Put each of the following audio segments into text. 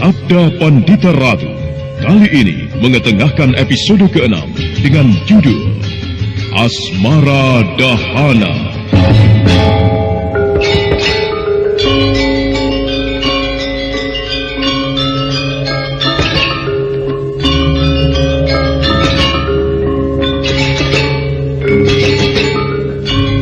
Sabda Pandita Ratu kali ini mengetengahkan episode ke-6 dengan judul Asmara Dahana.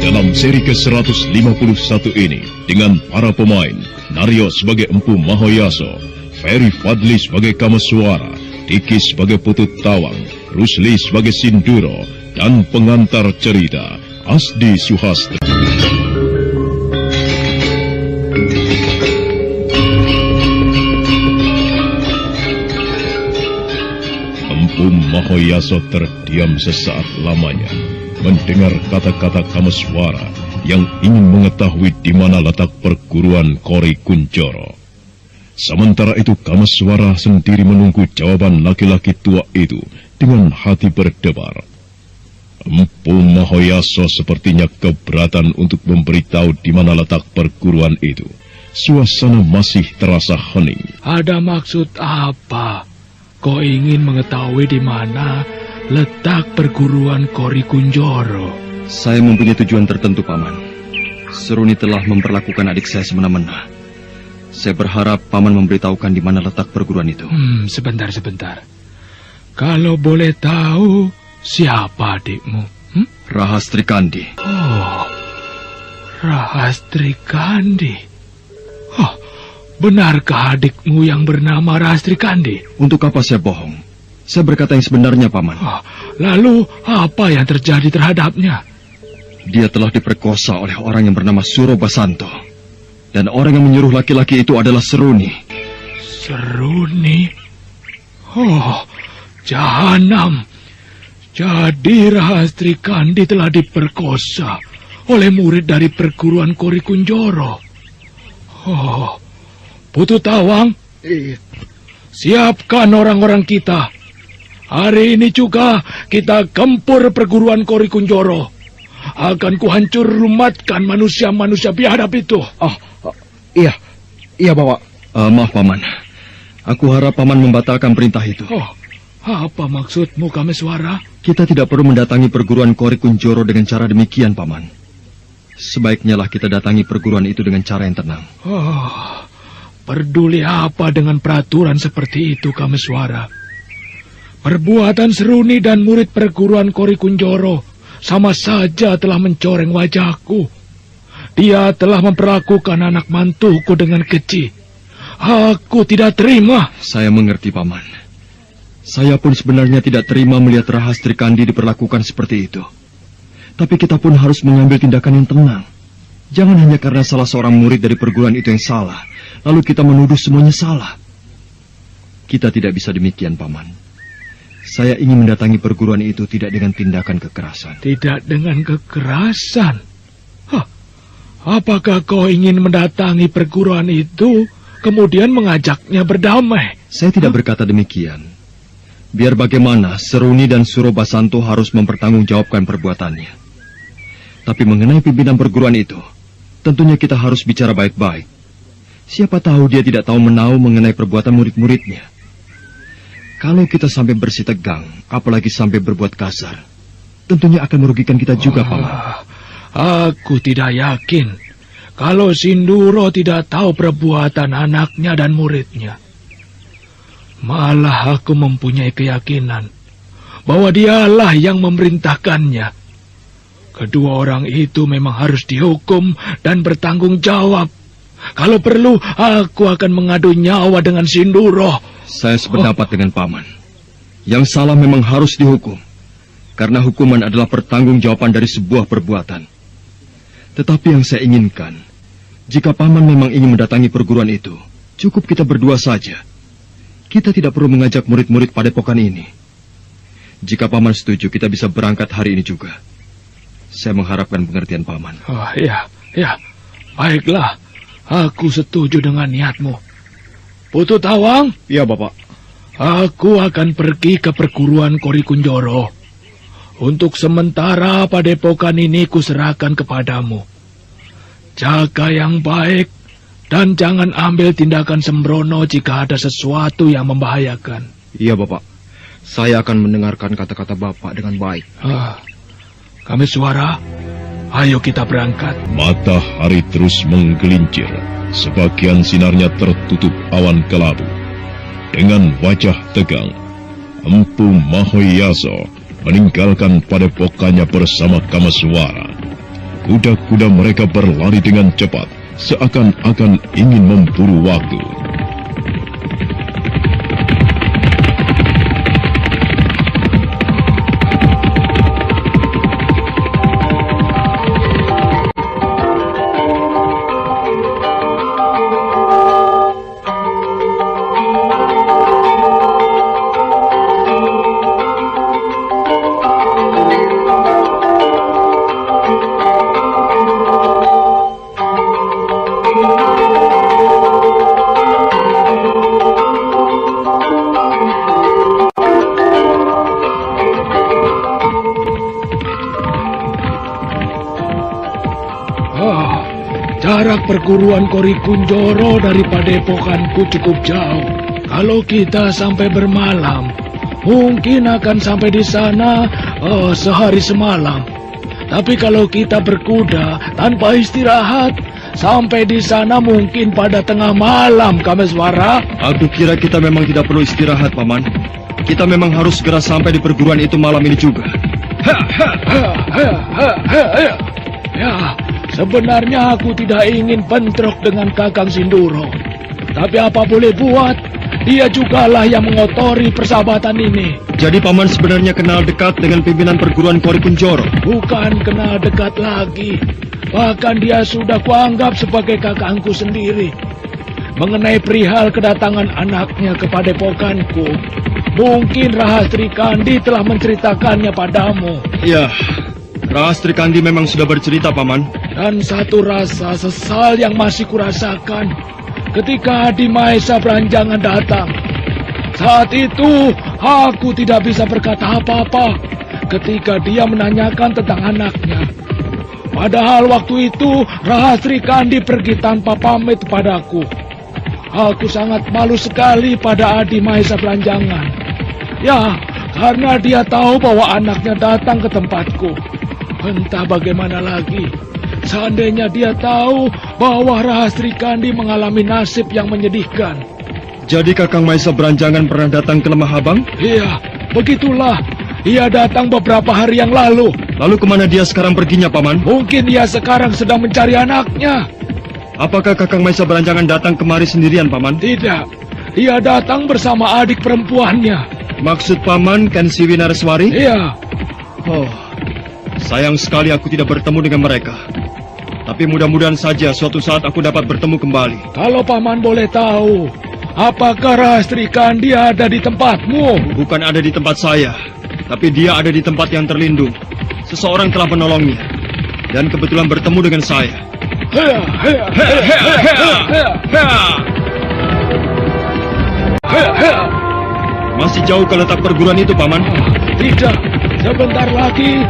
Dalam seri ke-151 ini, dengan para pemain, Naryo sebagai Empu Mahoyaso, Ferry Fadli sebagai Kameswara, Diki sebagai Putut Tawang, Rusli sebagai Sinduro, dan pengantar cerita, Asdi Suhastra. Empu Mahoyaso terdiam sesaat lamanya, mendengar kata-kata Kameswara yang ingin mengetahui di mana letak perguruan Kori Kunjoro. Sementara itu Kameswara sendiri menunggu jawaban laki-laki tua itu dengan hati berdebar. Empu Mahoyaso sepertinya keberatan untuk memberitahu di mana letak perguruan itu. Suasana masih terasa hening. Ada maksud apa? Kau ingin mengetahui di mana letak perguruan Kori Kunjoro? Saya mempunyai tujuan tertentu, Paman. Seruni telah memperlakukan adik saya semena-mena. Saya berharap Paman memberitahukan di mana letak perguruan itu. Sebentar. Kalau boleh tahu, siapa adikmu? Rahastri Kandi. Oh, Rahastri Kandi. Oh, benarkah adikmu yang bernama Rahastri Kandi? Untuk apa saya bohong? Saya berkata yang sebenarnya, Paman. Oh, lalu apa yang terjadi terhadapnya? Dia telah diperkosa oleh orang yang bernama Suro Basanto. Dan orang yang menyuruh laki-laki itu adalah Seruni. Seruni? Oh, jahanam. Jadi Rahastri Kandi telah diperkosa oleh murid dari perguruan Kori Kunjoro. Oh, Putut Tawang, siapkan orang-orang kita. Hari ini juga kita gempur perguruan Kori Kunjoro. Akan kuhancur lumatkan manusia-manusia biadab itu. Iya, Bapak. Maaf, Paman. Aku harap Paman membatalkan perintah itu. Oh, apa maksudmu, Kameswara? Kita tidak perlu mendatangi perguruan Kori Kunjoro dengan cara demikian, Paman. Sebaiknya lah kita datangi perguruan itu dengan cara yang tenang. Oh, peduli apa dengan peraturan seperti itu, Kameswara? Perbuatan Seruni dan murid perguruan Kori Kunjoro sama saja telah mencoreng wajahku. Dia telah memperlakukan anak mantuku dengan keji. Aku tidak terima. Saya mengerti, Paman. Saya pun sebenarnya tidak terima melihat Rahastri Kandi diperlakukan seperti itu. Tapi kita pun harus mengambil tindakan yang tenang. Jangan hanya karena salah seorang murid dari perguruan itu yang salah, lalu kita menuduh semuanya salah. Kita tidak bisa demikian, Paman. Saya ingin mendatangi perguruan itu tidak dengan tindakan kekerasan. Tidak dengan kekerasan? Apakah kau ingin mendatangi perguruan itu, kemudian mengajaknya berdamai? Saya tidak berkata demikian. Biar bagaimana, Seruni dan Suro Basanto harus mempertanggungjawabkan perbuatannya. Tapi mengenai pimpinan perguruan itu, tentunya kita harus bicara baik-baik. Siapa tahu dia tidak tahu menahu mengenai perbuatan murid-muridnya. Kalau kita sampai bersih tegang, apalagi sampai berbuat kasar, tentunya akan merugikan kita juga, Paman. Aku tidak yakin kalau Sinduro tidak tahu perbuatan anaknya dan muridnya. Malah aku mempunyai keyakinan bahwa dialah yang memerintahkannya. Kedua orang itu memang harus dihukum dan bertanggung jawab. Kalau perlu, aku akan mengadu nyawa dengan Sinduro. Saya sependapat dengan Paman. Yang salah memang harus dihukum, karena hukuman adalah pertanggungjawaban dari sebuah perbuatan. Tetapi yang saya inginkan, jika Paman memang ingin mendatangi perguruan itu, cukup kita berdua saja. Kita tidak perlu mengajak murid-murid padepokan ini. Jika Paman setuju, kita bisa berangkat hari ini juga. Saya mengharapkan pengertian Paman. Oh, ya. Baiklah, aku setuju dengan niatmu. Putut Tawang? Iya, Bapak. Aku akan pergi ke perguruan Kori Kunjoro. Untuk sementara padepokan ini kuserahkan kepadamu. Jaga yang baik Dan jangan ambil tindakan sembrono jika ada sesuatu yang membahayakan. Iya, Bapak. Saya akan mendengarkan kata-kata Bapak dengan baik. Kameswara, ayo kita berangkat. Matahari terus menggelincir. Sebagian sinarnya tertutup awan kelabu. Dengan wajah tegang, Empu Mahoyaso meninggalkan padepokannya bersama Kameswara. Kuda-kuda mereka berlari dengan cepat, seakan-akan ingin memburu waktu. Jarak perguruan Kori Kunjoro dari padepokanku cukup jauh. Kalau kita sampai bermalam, mungkin akan sampai di sana sehari semalam. Tapi kalau kita berkuda tanpa istirahat, sampai di sana mungkin pada tengah malam, Kameswara. Aku kira kita memang tidak perlu istirahat, Paman. Kita memang harus segera sampai di perguruan itu malam ini juga. Ya, sebenarnya aku tidak ingin bentrok dengan Kakang Sinduro. Tapi apa boleh buat, dia jugalah yang mengotori persahabatan ini. Jadi Paman sebenarnya kenal dekat dengan pimpinan perguruan Kori Kunjoro? Bukan kenal dekat lagi. Bahkan dia sudah kuanggap sebagai kakangku sendiri. Mengenai perihal kedatangan anaknya ke padepokanku, mungkin Rahastri Kandi telah menceritakannya padamu. Ya, Rahastri Kandi memang sudah bercerita, Paman. Dan satu rasa sesal yang masih kurasakan ketika Adi Mahesa Beranjangan datang. Saat itu, aku tidak bisa berkata apa-apa ketika dia menanyakan tentang anaknya. Padahal waktu itu, Rahastri Kandi pergi tanpa pamit padaku. Aku sangat malu sekali pada Adi Mahesa Beranjangan. Ya, karena dia tahu bahwa anaknya datang ke tempatku. Entah bagaimana lagi, seandainya dia tahu bahwa Rahastri Kandi mengalami nasib yang menyedihkan. Jadi Kakang Mahesa Beranjangan pernah datang ke Lemah Habang? Iya, begitulah. Ia datang beberapa hari yang lalu. Lalu kemana dia sekarang perginya, Paman? Mungkin dia sekarang sedang mencari anaknya. Apakah Kakang Mahesa Beranjangan datang kemari sendirian, Paman? Tidak, dia datang bersama adik perempuannya. Maksud Paman Kensi Winareswari? Iya. Oh, sayang sekali aku tidak bertemu dengan mereka. Tapi mudah-mudahan saja suatu saat aku dapat bertemu kembali. Kalau Paman boleh tahu, apakah Rahastri Kandi ada di tempatmu? Bukan ada di tempat saya, tapi dia ada di tempat yang terlindung. Seseorang telah menolongnya, dan kebetulan bertemu dengan saya. Masih jauh ke letak perguruan itu, Paman? Tidak, sebentar lagi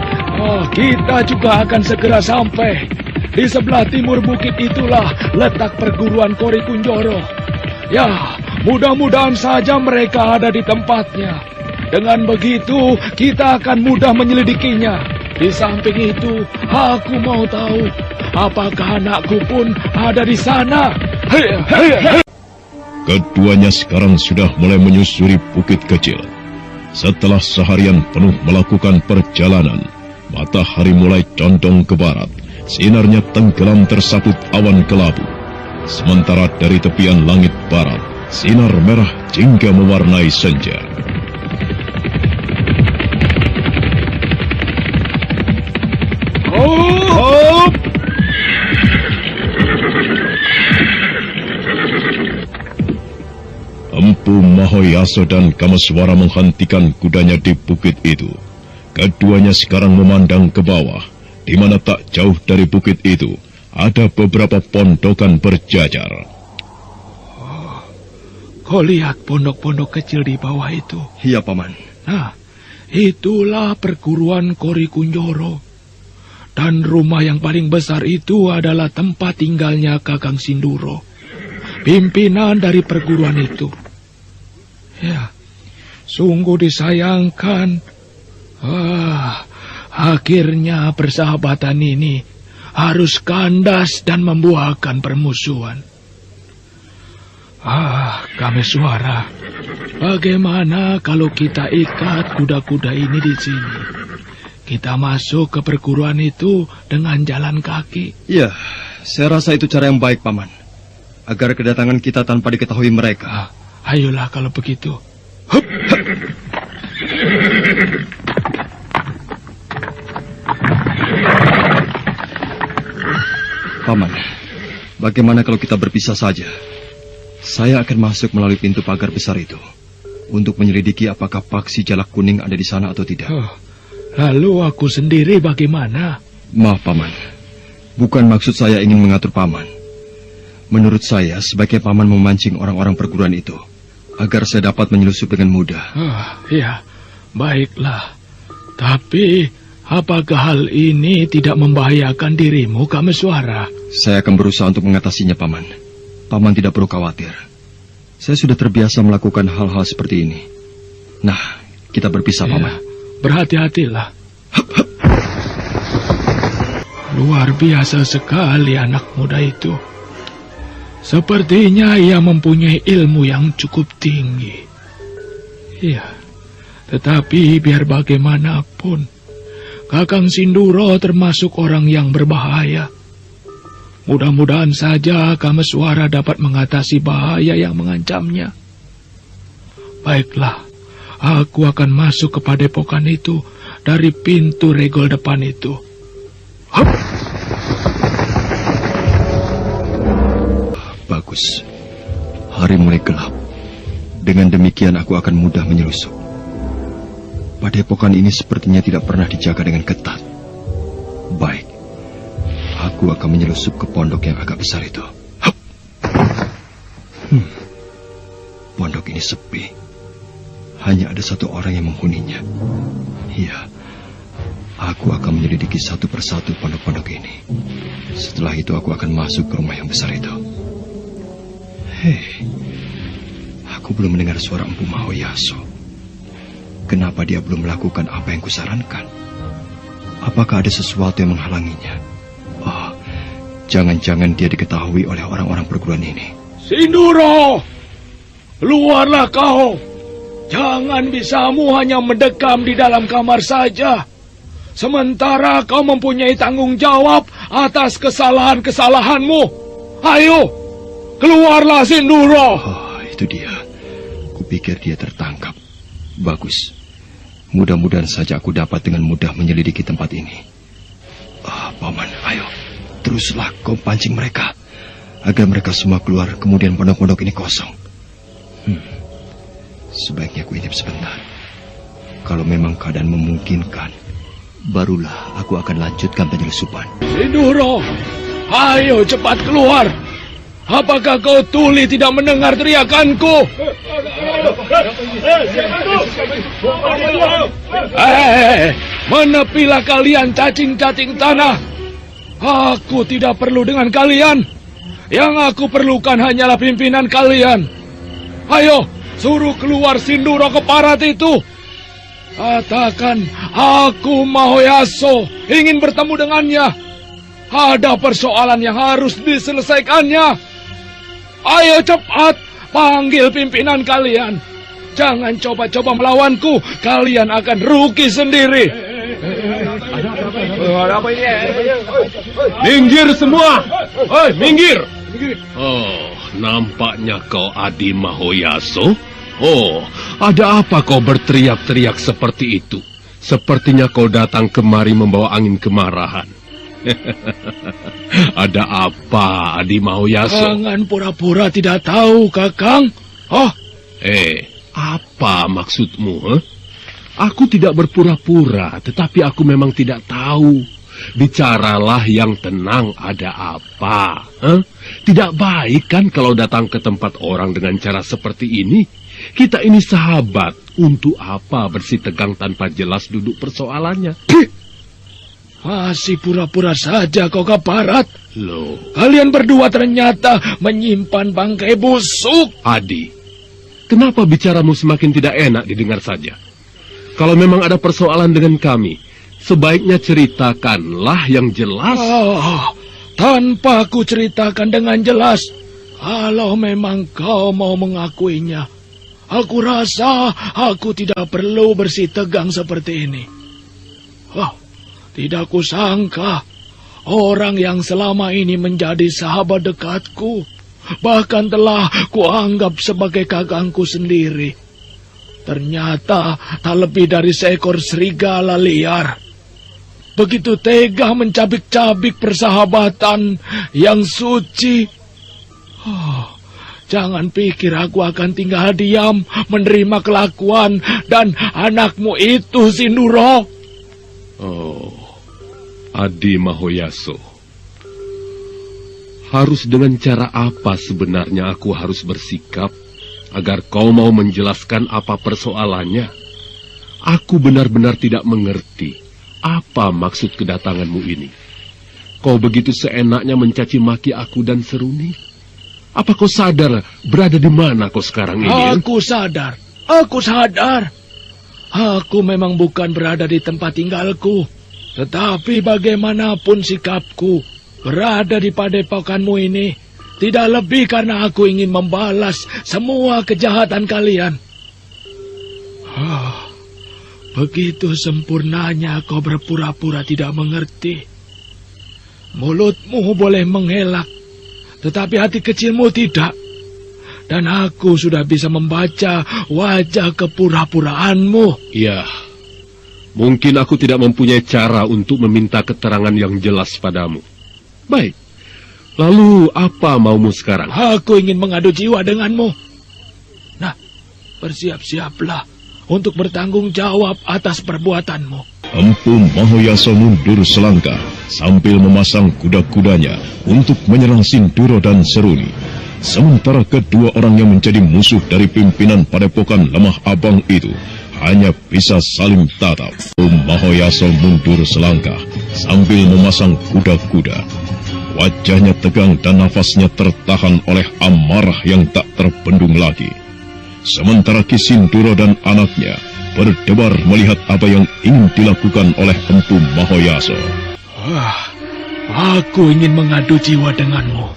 kita juga akan segera sampai. Di sebelah timur bukit itulah letak perguruan Kori Kunjoro. Ya, mudah-mudahan saja mereka ada di tempatnya. Dengan begitu, kita akan mudah menyelidikinya. Di samping itu, aku mau tahu apakah anakku pun ada di sana. Keduanya sekarang sudah mulai menyusuri bukit kecil. Setelah seharian penuh melakukan perjalanan, matahari mulai condong ke barat. Sinarnya tenggelam tersaput awan kelabu. Sementara dari tepian langit barat, sinar merah jingga mewarnai senja. Empu Mahoyaso dan Kameswara menghentikan kudanya di bukit itu. Keduanya sekarang memandang ke bawah, di mana tak jauh dari bukit itu ada beberapa pondokan berjajar. Kau lihat pondok-pondok kecil di bawah itu? Iya, Paman. Nah, itulah perguruan Kori Kunjoro. Dan rumah yang paling besar itu adalah tempat tinggalnya Kakang Sinduro. pimpinan dari perguruan itu. Ya, sungguh disayangkan. Akhirnya persahabatan ini harus kandas dan membuahkan permusuhan. Kameswara, bagaimana kalau kita ikat kuda-kuda ini di sini? Kita masuk ke perguruan itu dengan jalan kaki. Ya, saya rasa itu cara yang baik, Paman. Agar kedatangan kita tanpa diketahui mereka. Ayolah kalau begitu. Hup, hup. Paman, bagaimana kalau kita berpisah saja? Saya akan masuk melalui pintu pagar besar itu untuk menyelidiki apakah Paksi Jalak Kuning ada di sana atau tidak. Lalu aku sendiri bagaimana? Maaf, Paman. Bukan maksud saya ingin mengatur Paman. Menurut saya, sebaiknya Paman memancing orang-orang perguruan itu agar saya dapat menyelusup dengan mudah. Ya, baiklah. Tapi, apakah hal ini tidak membahayakan dirimu, Kameswara? Saya akan berusaha untuk mengatasinya, Paman. Paman tidak perlu khawatir. Saya sudah terbiasa melakukan hal-hal seperti ini. Nah, kita berpisah, Paman. Berhati-hatilah. Luar biasa sekali anak muda itu. Sepertinya ia mempunyai ilmu yang cukup tinggi. Iya, tetapi biar bagaimanapun, Kakang Sinduro termasuk orang yang berbahaya. Mudah-mudahan saja Kameswara dapat mengatasi bahaya yang mengancamnya. Baiklah, aku akan masuk ke padepokan itu dari pintu regol depan itu. Hup! Bagus. Hari mulai gelap. Dengan demikian aku akan mudah menyelusup. Padepokan ini sepertinya tidak pernah dijaga dengan ketat. Baik. Aku akan menyelusup ke pondok yang agak besar itu. Hup! Pondok ini sepi. Hanya ada satu orang yang menghuninya. Iya, aku akan menyelidiki satu persatu pondok-pondok ini. Setelah itu aku akan masuk ke rumah yang besar itu. Hei, aku belum mendengar suara Empu Mahoyaso. Kenapa dia belum melakukan apa yang kusarankan? Apakah ada sesuatu yang menghalanginya? Oh, jangan-jangan dia diketahui oleh orang-orang perguruan ini. Sinduro, keluarlah kau. Jangan bisamu hanya mendekam di dalam kamar saja. Sementara kau mempunyai tanggung jawab atas kesalahan-kesalahanmu. Ayo, keluarlah Sinduro. Oh, itu dia. Kupikir dia tertangkap. Bagus. Mudah-mudahan saja aku dapat dengan mudah menyelidiki tempat ini. Paman, ayo. Teruslah kau pancing mereka. Agar mereka semua keluar, kemudian pondok-pondok ini kosong. Sebaiknya aku intip sebentar. Kalau memang keadaan memungkinkan, barulah aku akan lanjutkan penyelusupan. Sinduro, ayo cepat keluar. Apakah kau tuli tidak mendengar teriakanku? Menepilah kalian cacing-cacing tanah. Aku tidak perlu dengan kalian. Yang aku perlukan hanyalah pimpinan kalian. Ayo, suruh keluar Sinduro Keparat itu. Katakan, aku Mahoyaso ingin bertemu dengannya. Ada persoalan yang harus diselesaikannya. Ayo cepat, panggil pimpinan kalian. Jangan coba-coba melawanku, kalian akan rugi sendiri. Minggir semua. Minggir. Oh, nampaknya kau Adi Mahoyaso. Oh, ada apa kau berteriak-teriak seperti itu? Sepertinya kau datang kemari membawa angin kemarahan. Ada apa, Adi Mahoyaso? Jangan pura-pura tidak tahu, Kakang. Apa maksudmu? Aku tidak berpura-pura, tetapi aku memang tidak tahu. Bicaralah yang tenang, ada apa? Tidak baik kan kalau datang ke tempat orang dengan cara seperti ini? Kita ini sahabat, untuk apa bersih tegang tanpa jelas duduk persoalannya? Masih pura-pura saja kau kaparat. Loh, Kalian berdua ternyata menyimpan bangkai busuk. Adi, kenapa bicaramu semakin tidak enak didengar saja? Kalau memang ada persoalan dengan kami, sebaiknya ceritakanlah yang jelas. Tanpa aku ceritakan dengan jelas, kalau memang kau mau mengakuinya, aku rasa aku tidak perlu bersitegang seperti ini. Tidak kusangka orang yang selama ini menjadi sahabat dekatku, bahkan telah kuanggap sebagai kakangku sendiri, ternyata tak lebih dari seekor serigala liar. Begitu tega mencabik-cabik persahabatan yang suci. Jangan pikir aku akan tinggal diam menerima kelakuan dan anakmu itu, Sinduro. Oh, Adi Mahoyaso. Harus dengan cara apa sebenarnya aku harus bersikap agar kau mau menjelaskan apa persoalannya? Aku benar-benar tidak mengerti apa maksud kedatanganmu ini. Kau begitu seenaknya mencaci maki aku dan Seruni. Apa kau sadar berada di mana kau sekarang ini? Aku sadar. Aku memang bukan berada di tempat tinggalku. Tetapi bagaimanapun sikapku berada di padepokanmu ini, tidak lebih karena aku ingin membalas semua kejahatan kalian. Begitu sempurnanya kau berpura-pura tidak mengerti. Mulutmu boleh mengelak, tetapi hati kecilmu tidak. Dan aku sudah bisa membaca wajah kepura-puraanmu. Ya, mungkin aku tidak mempunyai cara untuk meminta keterangan yang jelas padamu. Baik, lalu apa maumu sekarang? Aku ingin mengadu jiwa denganmu. Nah, bersiap-siaplah untuk bertanggung jawab atas perbuatanmu. Empu Mahoyaso mundur selangkah sambil memasang kuda-kudanya untuk menyerang Sinduro dan Seruni. Sementara kedua orang yang menjadi musuh dari pimpinan padepokan Lemah Abang itu hanya bisa saling tatap. Mahoyaso mundur selangkah sambil memasang kuda-kuda. Wajahnya tegang dan nafasnya tertahan oleh amarah yang tak terbendung lagi. Sementara Ki Sinduro dan anaknya berdebar melihat apa yang ingin dilakukan oleh Empu Mahoyaso. Aku ingin mengadu jiwa denganmu.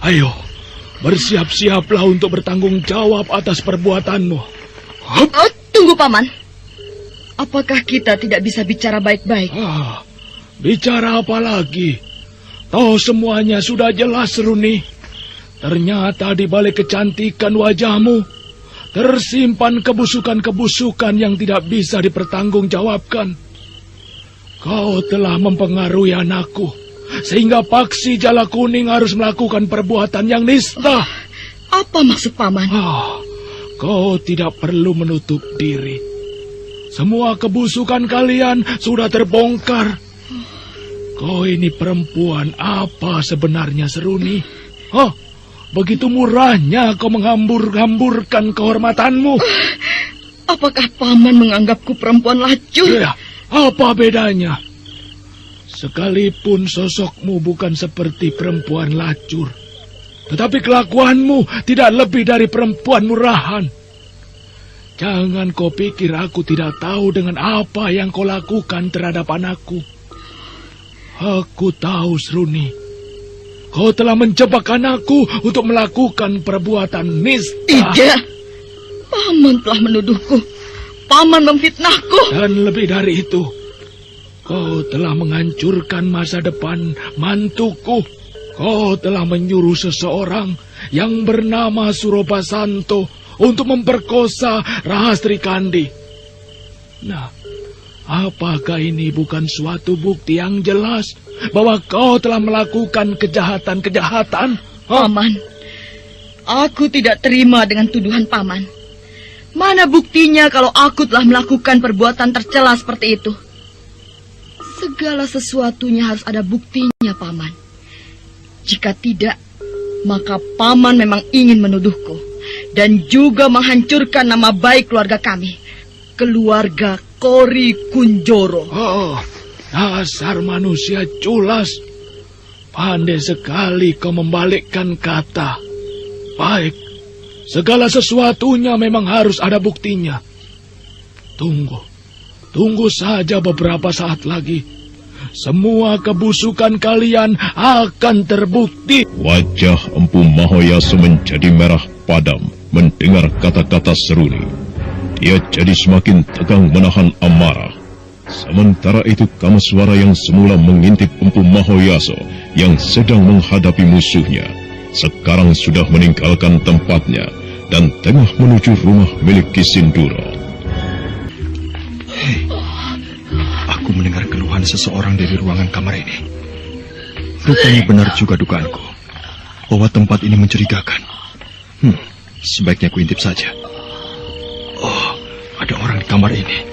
Ayo, bersiap-siaplah untuk bertanggung jawab atas perbuatanmu. Tunggu, Paman. Apakah kita tidak bisa bicara baik-baik? Bicara apa lagi? Toh semuanya sudah jelas, Seruni. Ternyata di balik kecantikan wajahmu tersimpan kebusukan-kebusukan yang tidak bisa dipertanggungjawabkan. Kau telah mempengaruhi anakku, sehingga Paksi Jala Kuning harus melakukan perbuatan yang nista. Apa maksud Paman? Kau tidak perlu menutup diri. Semua kebusukan kalian sudah terbongkar. Kau ini perempuan apa sebenarnya, Seruni? Begitu murahnya kau menghambur-hamburkan kehormatanmu. Apakah Paman menganggapku perempuan lacur? Ya, apa bedanya? Sekalipun sosokmu bukan seperti perempuan lacur, tetapi kelakuanmu tidak lebih dari perempuan murahan. Jangan kau pikir aku tidak tahu dengan apa yang kau lakukan terhadap anakku. Aku tahu, Seruni. Kau telah menjebak anakku untuk melakukan perbuatan nista. Tidak. Paman telah menuduhku. Paman memfitnahku. Dan lebih dari itu, kau telah menghancurkan masa depan mantuku. Kau telah menyuruh seseorang yang bernama Surobasanto untuk memperkosa Rahastri Kandi. Nah, apakah ini bukan suatu bukti yang jelas bahwa kau telah melakukan kejahatan-kejahatan? Paman, aku tidak terima dengan tuduhan Paman. Mana buktinya kalau aku telah melakukan perbuatan tercela seperti itu? Segala sesuatunya harus ada buktinya, Paman. Jika tidak, maka Paman memang ingin menuduhku dan juga menghancurkan nama baik keluarga kami, keluarga Kori Kunjoro. Dasar manusia culas. Pandai sekali kau membalikkan kata. Baik, segala sesuatunya memang harus ada buktinya. Tunggu saja beberapa saat lagi. Semua kebusukan kalian akan terbukti. Wajah Empu Mahoyaso menjadi merah padam mendengar kata-kata Seruni. Dia jadi semakin tegang menahan amarah. Sementara itu Kameswara yang semula mengintip Empu Mahoyaso yang sedang menghadapi musuhnya, sekarang sudah meninggalkan tempatnya dan tengah menuju rumah milik Ki Sinduro. Hei, aku mendengar keluhan seseorang dari ruangan kamar ini. Rupanya benar juga dugaanku bahwa tempat ini mencurigakan. Sebaiknya aku intip saja. Oh, ada orang di kamar ini.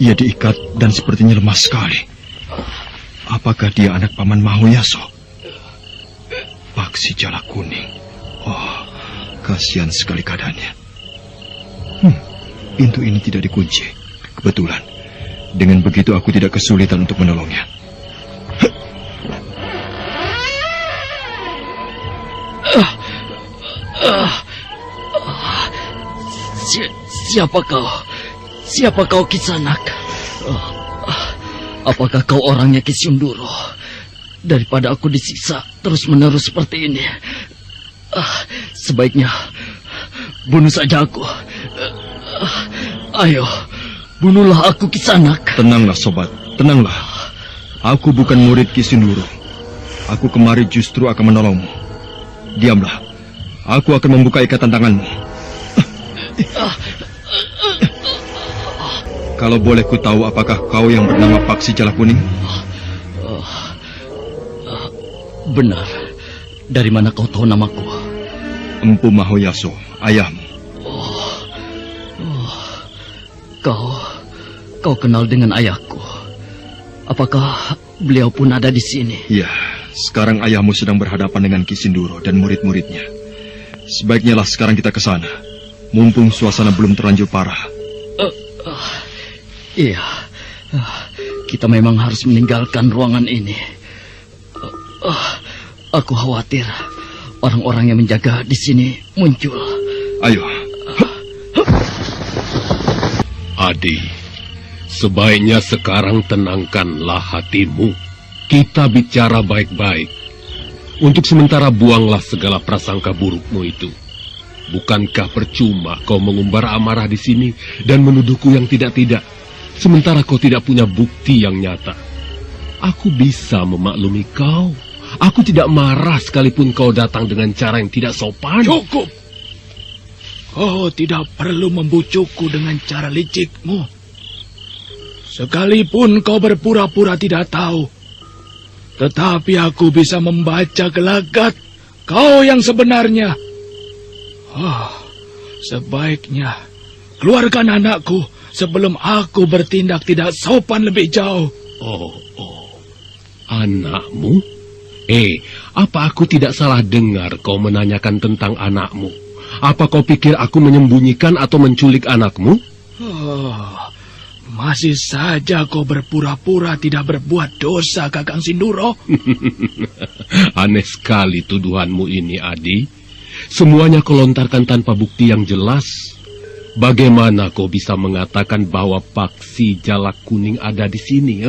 Ia diikat dan sepertinya lemah sekali. Apakah dia anak Paman Mahoyaso? Paksi Jala Kuning. Oh, kasihan sekali keadaannya. Pintu ini tidak dikunci. Kebetulan. Dengan begitu aku tidak kesulitan untuk menolongnya. Siapa kau? Siapa kau, Kisanak? Apakah kau orangnya Ki Sinduro? Daripada aku disiksa terus-menerus seperti ini, sebaiknya bunuh saja aku. Ayo, bunuhlah aku, Kisanak. Tenanglah, sobat. Tenanglah. Aku bukan murid Ki Sinduro. Aku kemari justru akan menolongmu. Diamlah. Aku akan membuka ikatan tanganmu. Kalau boleh ku tahu, apakah kau yang bernama Paksi Jala Kuning? Benar. Dari mana kau tahu namaku? Empu Mahoyaso, ayahmu. Kau kenal dengan ayahku. Apakah beliau pun ada di sini? Ya, sekarang ayahmu sedang berhadapan dengan Ki Sinduro dan murid-muridnya. Sebaiknya lah sekarang kita ke sana. Mumpung suasana belum terlanjur parah. Iya, kita memang harus meninggalkan ruangan ini. Aku khawatir orang-orang yang menjaga di sini muncul. Ayo. Adi, sebaiknya sekarang tenangkanlah hatimu. Kita bicara baik-baik. Untuk sementara buanglah segala prasangka burukmu itu. Bukankah percuma kau mengumbar amarah di sini dan menuduhku yang tidak-tidak? Sementara kau tidak punya bukti yang nyata. Aku bisa memaklumi kau. Aku tidak marah sekalipun kau datang dengan cara yang tidak sopan. Cukup. Kau tidak perlu membujukku dengan cara licikmu. Sekalipun kau berpura-pura tidak tahu. Tetapi aku bisa membaca gelagat kau yang sebenarnya. Sebaiknya keluarkan anakku sebelum aku bertindak tidak sopan lebih jauh. Anakmu? Apa aku tidak salah dengar kau menanyakan tentang anakmu? Apa kau pikir aku menyembunyikan atau menculik anakmu? Masih saja kau berpura-pura tidak berbuat dosa, Kakang Sinduro. Aneh sekali tuduhanmu ini, Adi. Semuanya kau lontarkan tanpa bukti yang jelas. Bagaimana kau bisa mengatakan bahwa Paksi Jala Kuning ada di sini?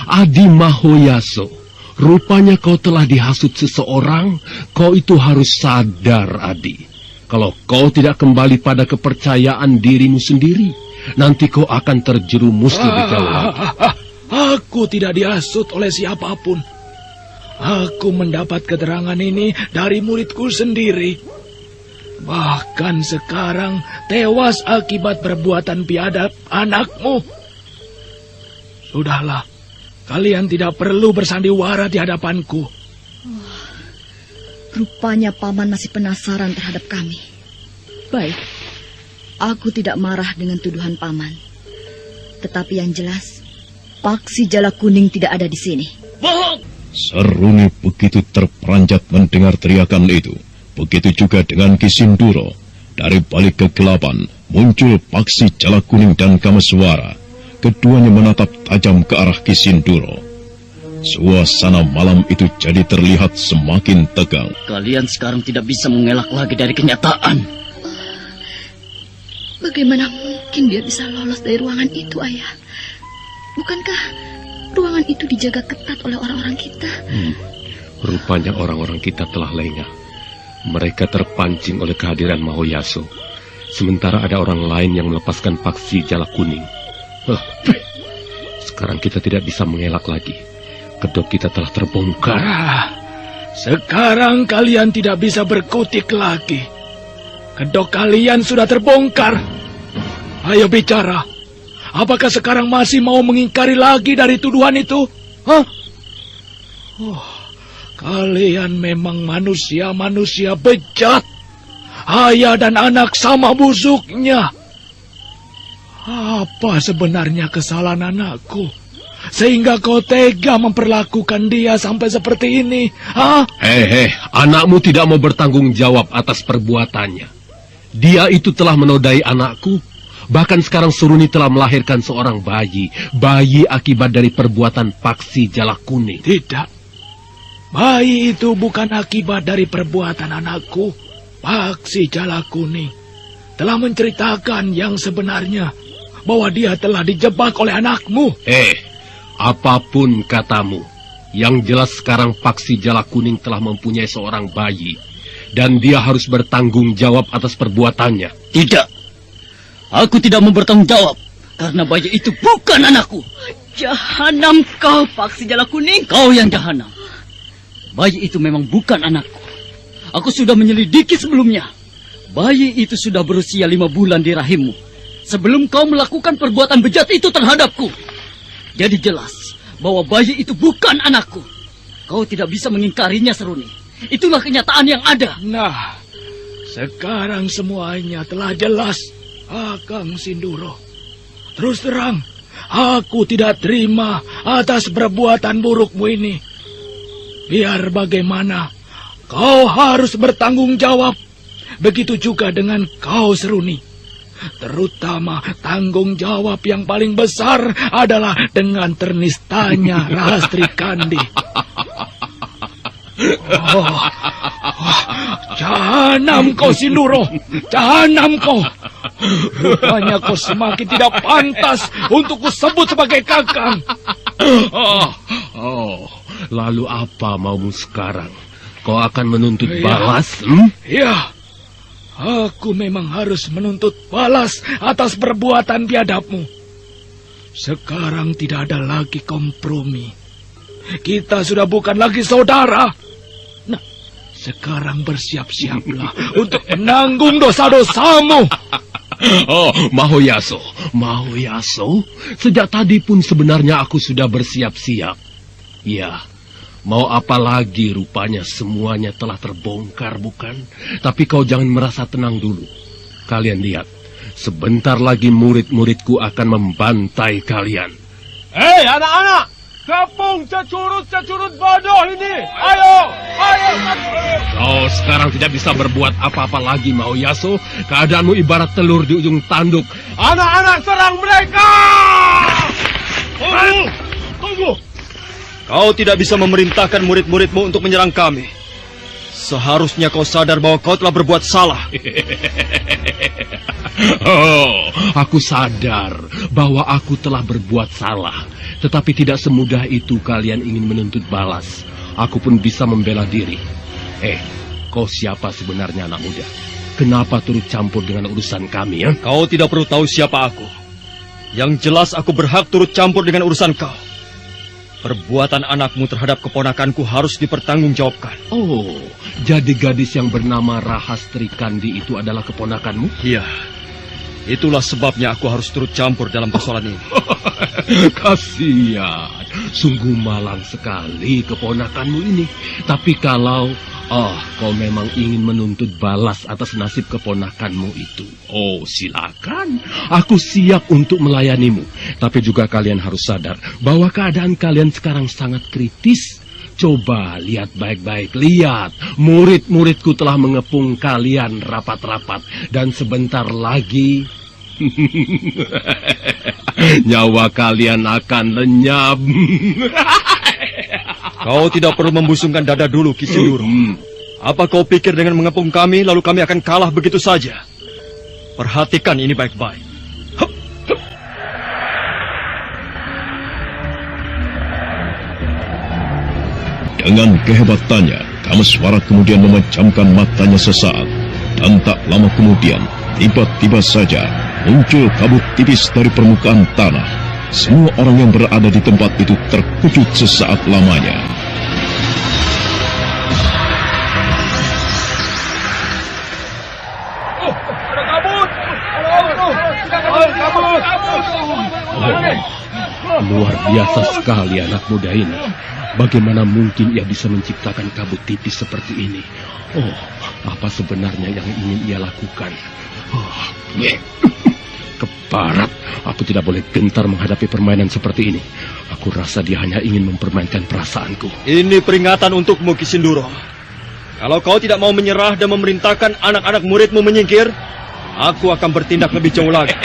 Adi Mahoyaso, rupanya kau telah dihasut seseorang. Kau itu harus sadar, Adi. Kalau kau tidak kembali pada kepercayaan dirimu sendiri, nanti kau akan terjerumus lebih jauh lagi. Aku tidak dihasut oleh siapapun. Aku mendapat keterangan ini dari muridku sendiri. Bahkan sekarang tewas akibat perbuatan biadab anakmu. Sudahlah, kalian tidak perlu bersandiwara di hadapanku. Rupanya Paman masih penasaran terhadap kami. Baik, aku tidak marah dengan tuduhan Paman. Tetapi yang jelas, Paksi Jala Kuning tidak ada di sini. Bohong! Seruni begitu terperanjat mendengar teriakan itu. Begitu juga dengan Ki Sinduro. Dari balik kegelapan muncul Paksi Jala Kuning dan Kameswara. keduanya menatap tajam ke arah Ki Sindoro. Suasana malam itu jadi terlihat semakin tegang. Kalian sekarang tidak bisa mengelak lagi dari kenyataan. Bagaimana mungkin dia bisa lolos dari ruangan itu, Ayah? Bukankah ruangan itu dijaga ketat oleh orang-orang kita? Rupanya orang-orang kita telah lengah. Mereka terpancing oleh kehadiran Mahoyaso. Sementara ada orang lain yang melepaskan paksi jala kuning. Sekarang kita tidak bisa mengelak lagi. Kedok kita telah terbongkar. Sekarang kalian tidak bisa berkutik lagi. Kedok kalian sudah terbongkar. Ayo bicara. Apakah sekarang masih mau mengingkari lagi dari tuduhan itu? Hah? Kalian memang manusia-manusia bejat. Ayah dan anak sama busuknya. Apa sebenarnya kesalahan anakku? Sehingga kau tega memperlakukan dia sampai seperti ini, hah? Anakmu tidak mau bertanggung jawab atas perbuatannya. Dia itu telah menodai anakku. Bahkan sekarang Suruni telah melahirkan seorang bayi. Bayi akibat dari perbuatan paksi jala kuning. Tidak. Bayi itu bukan akibat dari perbuatan anakku. Paksi jala kuning telah menceritakan yang sebenarnya, bahwa dia telah dijebak oleh anakmu. Apapun katamu, yang jelas sekarang Paksi Jala Kuning telah mempunyai seorang bayi, dan dia harus bertanggung jawab atas perbuatannya. Tidak, aku tidak mau bertanggung jawab, karena bayi itu bukan anakku. Jahanam kau, Paksi Jala Kuning. Kau yang jahanam. Bayi itu memang bukan anakku. Aku sudah menyelidiki sebelumnya. Bayi itu sudah berusia 5 bulan di rahimmu, sebelum kau melakukan perbuatan bejat itu terhadapku. Jadi jelas bahwa bayi itu bukan anakku. Kau tidak bisa mengingkarinya, Seruni. Itulah kenyataan yang ada. Nah, sekarang semuanya telah jelas, Kakang Sindoro. Terus terang, aku tidak terima atas perbuatan burukmu ini. Biar bagaimana, kau harus bertanggung jawab. Begitu juga dengan kau, Seruni. Terutama tanggung jawab yang paling besar adalah dengan ternistanya Rahastri Kandi. Jahanam kau, Sindoro. Jahanam kau. Rupanya kau semakin tidak pantas untuk kusebut sebagai kakang. Lalu apa maumu sekarang? Kau akan menuntut balas? Ya. Aku memang harus menuntut balas atas perbuatan biadabmu. Sekarang tidak ada lagi kompromi. Kita sudah bukan lagi saudara. Nah, sekarang bersiap-siaplah untuk menanggung dosa-dosamu. Mahoyaso. Sejak tadi pun sebenarnya aku sudah bersiap-siap. Ya. Mau apa lagi, rupanya semuanya telah terbongkar, bukan? Tapi kau jangan merasa tenang dulu. Kalian lihat, sebentar lagi murid-muridku akan membantai kalian. Anak-anak! Gabung securut bodoh ini! Ayo! Kau sekarang tidak bisa berbuat apa-apa lagi, Mahoyaso. Keadaanmu ibarat telur di ujung tanduk. Anak-anak, serang mereka! Tunggu! Kau tidak bisa memerintahkan murid-muridmu untuk menyerang kami. Seharusnya kau sadar bahwa kau telah berbuat salah. Aku sadar bahwa aku telah berbuat salah. Tetapi tidak semudah itu kalian ingin menuntut balas. Aku pun bisa membela diri. Kau siapa sebenarnya, anak muda? Kenapa turut campur dengan urusan kami, ya? Kau tidak perlu tahu siapa aku. Yang jelas aku berhak turut campur dengan urusan kau. Perbuatan anakmu terhadap keponakanku harus dipertanggungjawabkan. Oh, jadi gadis yang bernama Rahastri Kandi itu adalah keponakanmu? Iya. Itulah sebabnya aku harus turut campur dalam persoalan ini. Kasihan. Sungguh malang sekali keponakanmu ini. Tapi kalau kau memang ingin menuntut balas atas nasib keponakanmu itu, silakan. Aku siap untuk melayanimu. Tapi juga kalian harus sadar bahwa keadaan kalian sekarang sangat kritis. Coba lihat baik-baik, lihat. Murid-muridku telah mengepung kalian rapat-rapat. Dan sebentar lagi Nyawa kalian akan lenyap. Kau tidak perlu membusungkan dada dulu, Ki Sinduro. Apa kau pikir dengan mengepung kami, lalu kami akan kalah begitu saja? Perhatikan ini baik-baik. Dengan kehebatannya, Kameswara kemudian memejamkan matanya sesaat. Dan tak lama kemudian, tiba-tiba saja muncul kabut tipis dari permukaan tanah. Semua orang yang berada di tempat itu terkejut sesaat lamanya. Luar biasa sekali anak muda ini. Bagaimana mungkin ia bisa menciptakan kabut tipis seperti ini? Oh, apa sebenarnya yang ingin ia lakukan? Keparat, aku tidak boleh gentar menghadapi permainan seperti ini. Aku rasa dia hanya ingin mempermainkan perasaanku. Ini peringatan untukmu, Ki Sinduro. Kalau kau tidak mau menyerah dan memerintahkan anak-anak muridmu menyingkir, aku akan bertindak lebih jauh lagi.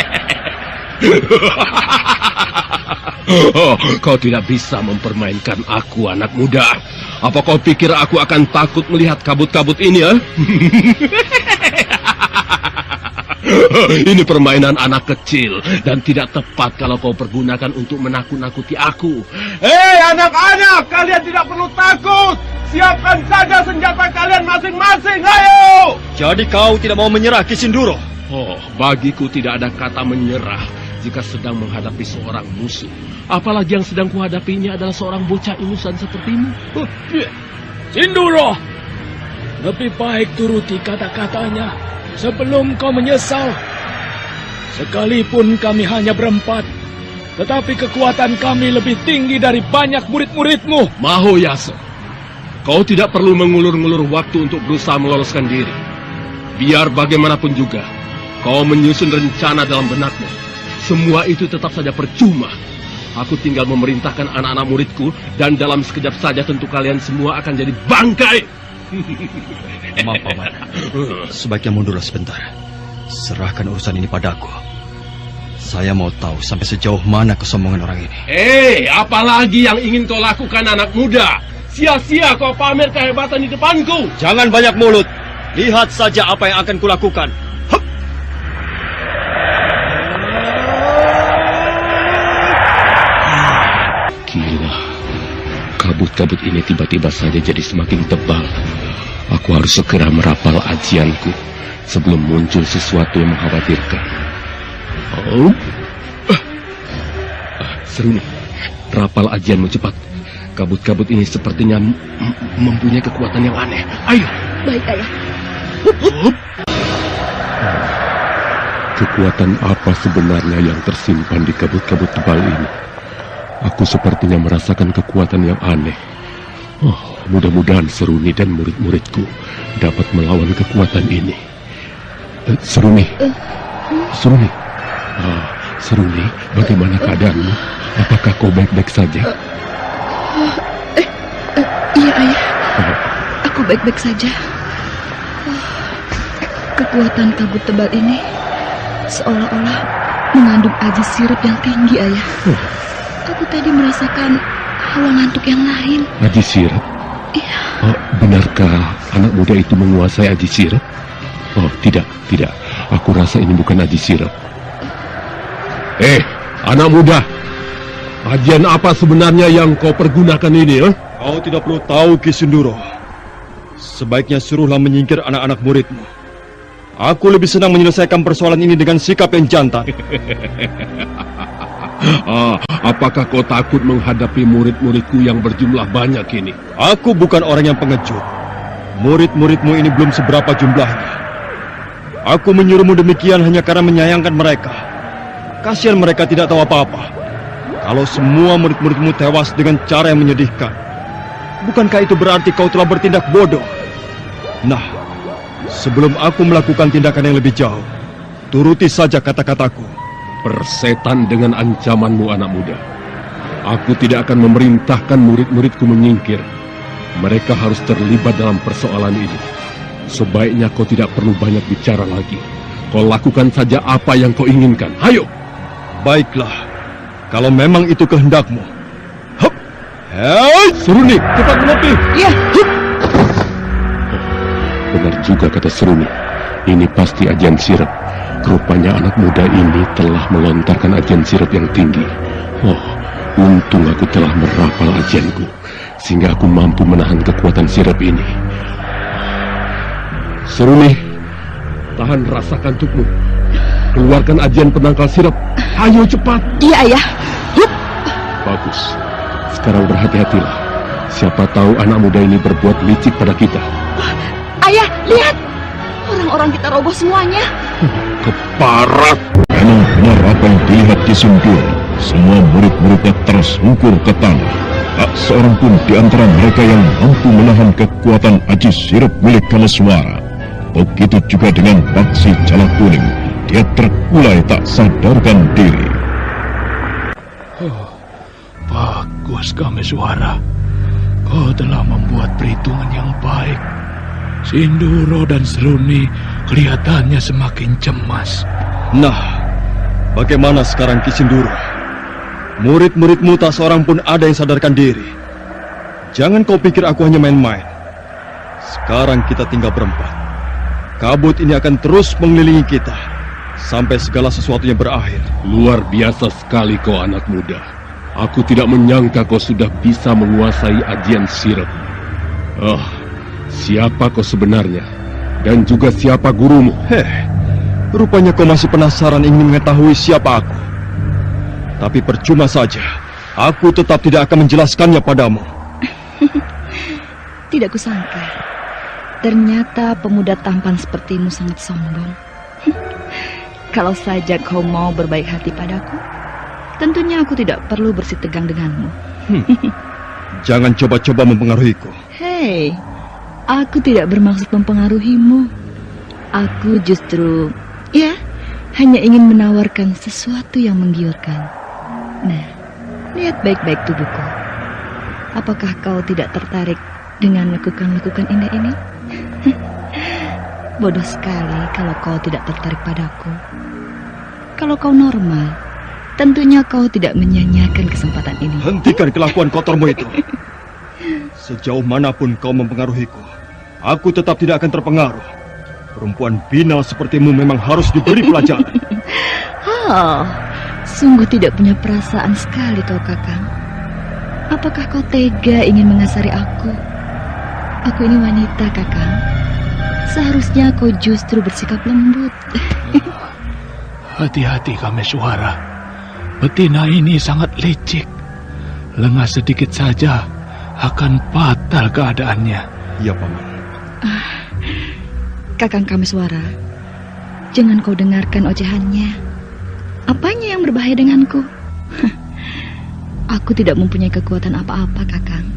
Kau tidak bisa mempermainkan aku, anak muda. Apa kau pikir aku akan takut melihat kabut-kabut ini, ya? Ini permainan anak kecil dan tidak tepat kalau kau pergunakan untuk menakut-nakuti aku. Hei anak-anak, kalian tidak perlu takut. Siapkan saja senjata kalian masing-masing, ayo! Jadi kau tidak mau menyerah, Ki Sinduro? Oh, bagiku tidak ada kata menyerah jika sedang menghadapi seorang musuh. Apalagi yang sedang kuhadapi ini adalah seorang bocah ingusan sepertimu. Sinduro, lebih baik turuti kata-katanya sebelum kau menyesal. Sekalipun kami hanya berempat, tetapi kekuatan kami lebih tinggi dari banyak murid-muridmu. Mahoyasa, kau tidak perlu mengulur-ngulur waktu untuk berusaha meloloskan diri. Biar bagaimanapun juga, kau menyusun rencana dalam benakmu. Semua itu tetap saja percuma. Aku tinggal memerintahkan anak-anak muridku, dan dalam sekejap saja tentu kalian semua akan jadi bangkai. Maaf, Paman. Sebaiknya mundurlah sebentar. Serahkan urusan ini padaku. Saya mau tahu sampai sejauh mana kesombongan orang ini. Apalagi yang ingin kau lakukan, anak muda? Sia-sia kau pamer kehebatan di depanku. Jangan banyak mulut. Lihat saja apa yang akan kulakukan. Gila, kabut-kabut ini tiba-tiba saja jadi semakin tebal. Aku harus segera merapal ajianku sebelum muncul sesuatu yang mengkhawatirkan. Seru nih, rapal ajianmu cepat. Kabut-kabut ini sepertinya mempunyai kekuatan yang aneh. Ayo. Baik, Ayah. Kekuatan apa sebenarnya yang tersimpan di kabut-kabut tebal ini? Aku sepertinya merasakan kekuatan yang aneh. Mudah-mudahan Seruni dan murid-muridku dapat melawan kekuatan ini. Seruni. Seruni, bagaimana keadaanmu? Apakah kau baik-baik saja? Iya, Ayah. Aku baik-baik saja. Kekuatan kabut tebal ini seolah-olah mengandung aji sirup yang tinggi, Ayah. Aku tadi merasakan hawa ngantuk yang lain. Aji sirup? Iya. Benarkah anak muda itu menguasai aji sirup? Tidak. Aku rasa ini bukan aji sirup. Anak muda. Ajian apa sebenarnya yang kau pergunakan ini, Kau tidak perlu tahu, Ki Sinduro. Sebaiknya suruhlah menyingkir anak-anak muridmu. Aku lebih senang menyelesaikan persoalan ini dengan sikap yang jantan. Apakah kau takut menghadapi murid-muridku yang berjumlah banyak ini? Aku bukan orang yang pengecut. Murid-muridmu ini belum seberapa jumlahnya. Aku menyuruhmu demikian hanya karena menyayangkan mereka. Kasihan mereka tidak tahu apa-apa. Kalau semua murid-muridmu tewas dengan cara yang menyedihkan, bukankah itu berarti kau telah bertindak bodoh? Nah, sebelum aku melakukan tindakan yang lebih jauh, turuti saja kata-kataku. Persetan dengan ancamanmu, anak muda. Aku tidak akan memerintahkan murid-muridku menyingkir. Mereka harus terlibat dalam persoalan ini. Sebaiknya kau tidak perlu banyak bicara lagi. Kau lakukan saja apa yang kau inginkan. Ayo! Baiklah, Kalau memang itu kehendakmu. Hup! Hei, Seruni, cepat menepi. Iya. Hup! Benar juga kata Seruni. Ini pasti ajian sirap. Rupanya anak muda ini telah melontarkan ajian sirap yang tinggi. Oh, untung aku telah merapal ajianku, sehingga aku mampu menahan kekuatan sirap ini. Seruni, tahan rasa kantukmu. Keluarkan ajian penangkal sirap. Ayo cepat. Iya, Ayah. Hup! Bagus. Sekarang berhati-hatilah. Siapa tahu anak muda ini berbuat licik pada kita. Ayah, lihat. Orang-orang kita roboh semuanya. Keparat. Memang benar apa yang dilihat di Sindur. Semua murid-muridnya tersungkur ke tanah. Tak seorang pun di antara mereka yang mampu menahan kekuatan aji sirap milik Kameswara. Begitu juga dengan Baksi Jala Kuning. Dia terkulai tak sadarkan diri. Bagus, Kameswara. Kau telah membuat perhitungan yang baik. Sinduro dan Seruni kelihatannya semakin cemas. Nah, bagaimana sekarang Ki Sinduro? Murid-muridmu tak seorang pun ada yang sadarkan diri. Jangan kau pikir aku hanya main-main. Sekarang kita tinggal berempat. Kabut ini akan terus mengelilingi kita sampai segala sesuatunya berakhir. Luar biasa sekali kau anak muda. Aku tidak menyangka kau sudah bisa menguasai ajian sirap. Siapa kau sebenarnya? Dan juga siapa gurumu? Rupanya kau masih penasaran ingin mengetahui siapa aku. Tapi percuma saja. Aku tetap tidak akan menjelaskannya padamu. Tidak kusangka. Ternyata pemuda tampan sepertimu sangat sombong. Kalau saja kau mau berbaik hati padaku, tentunya aku tidak perlu bersih tegang denganmu. Jangan coba-coba mempengaruhiku. Hei, aku tidak bermaksud mempengaruhimu. Aku justru, hanya ingin menawarkan sesuatu yang menggiurkan. Nah, lihat baik-baik tubuhku. Apakah kau tidak tertarik dengan lekukan-lekukan indah ini? Bodoh sekali kalau kau tidak tertarik padaku. Kalau kau normal, tentunya kau tidak menyia-nyiakan kesempatan ini. Hentikan kelakuan kotormu itu. Sejauh manapun kau mempengaruhiku, aku tetap tidak akan terpengaruh. Perempuan binal sepertimu memang harus diberi pelajaran. Sungguh tidak punya perasaan sekali kau, Kakang. Apakah kau tega ingin mengasari aku? Aku ini wanita, Kakang. Seharusnya kau justru bersikap lembut. Hati-hati, Kameswara. Betina ini sangat licik. Lengah sedikit saja akan fatal keadaannya. Iya, Paman. Kakang Kameswara, jangan kau dengarkan ocehannya. Apanya yang berbahaya denganku? Aku tidak mempunyai kekuatan apa-apa, Kakang.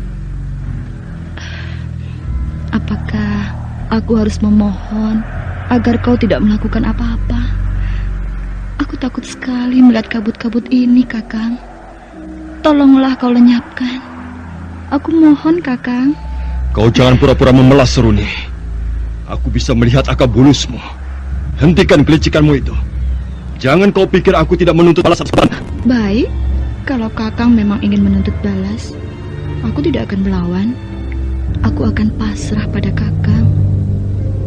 Apakah aku harus memohon agar kau tidak melakukan apa-apa? Aku takut sekali melihat kabut-kabut ini, Kakang. Tolonglah kau lenyapkan. Aku mohon, Kakang. Kau jangan pura-pura memelas, Seruni. Aku bisa melihat akal bulusmu. Hentikan kelicikanmu itu. Jangan kau pikir aku tidak menuntut balas. Baik, kalau Kakang memang ingin menuntut balas, aku tidak akan melawan. Aku akan pasrah pada Kakang.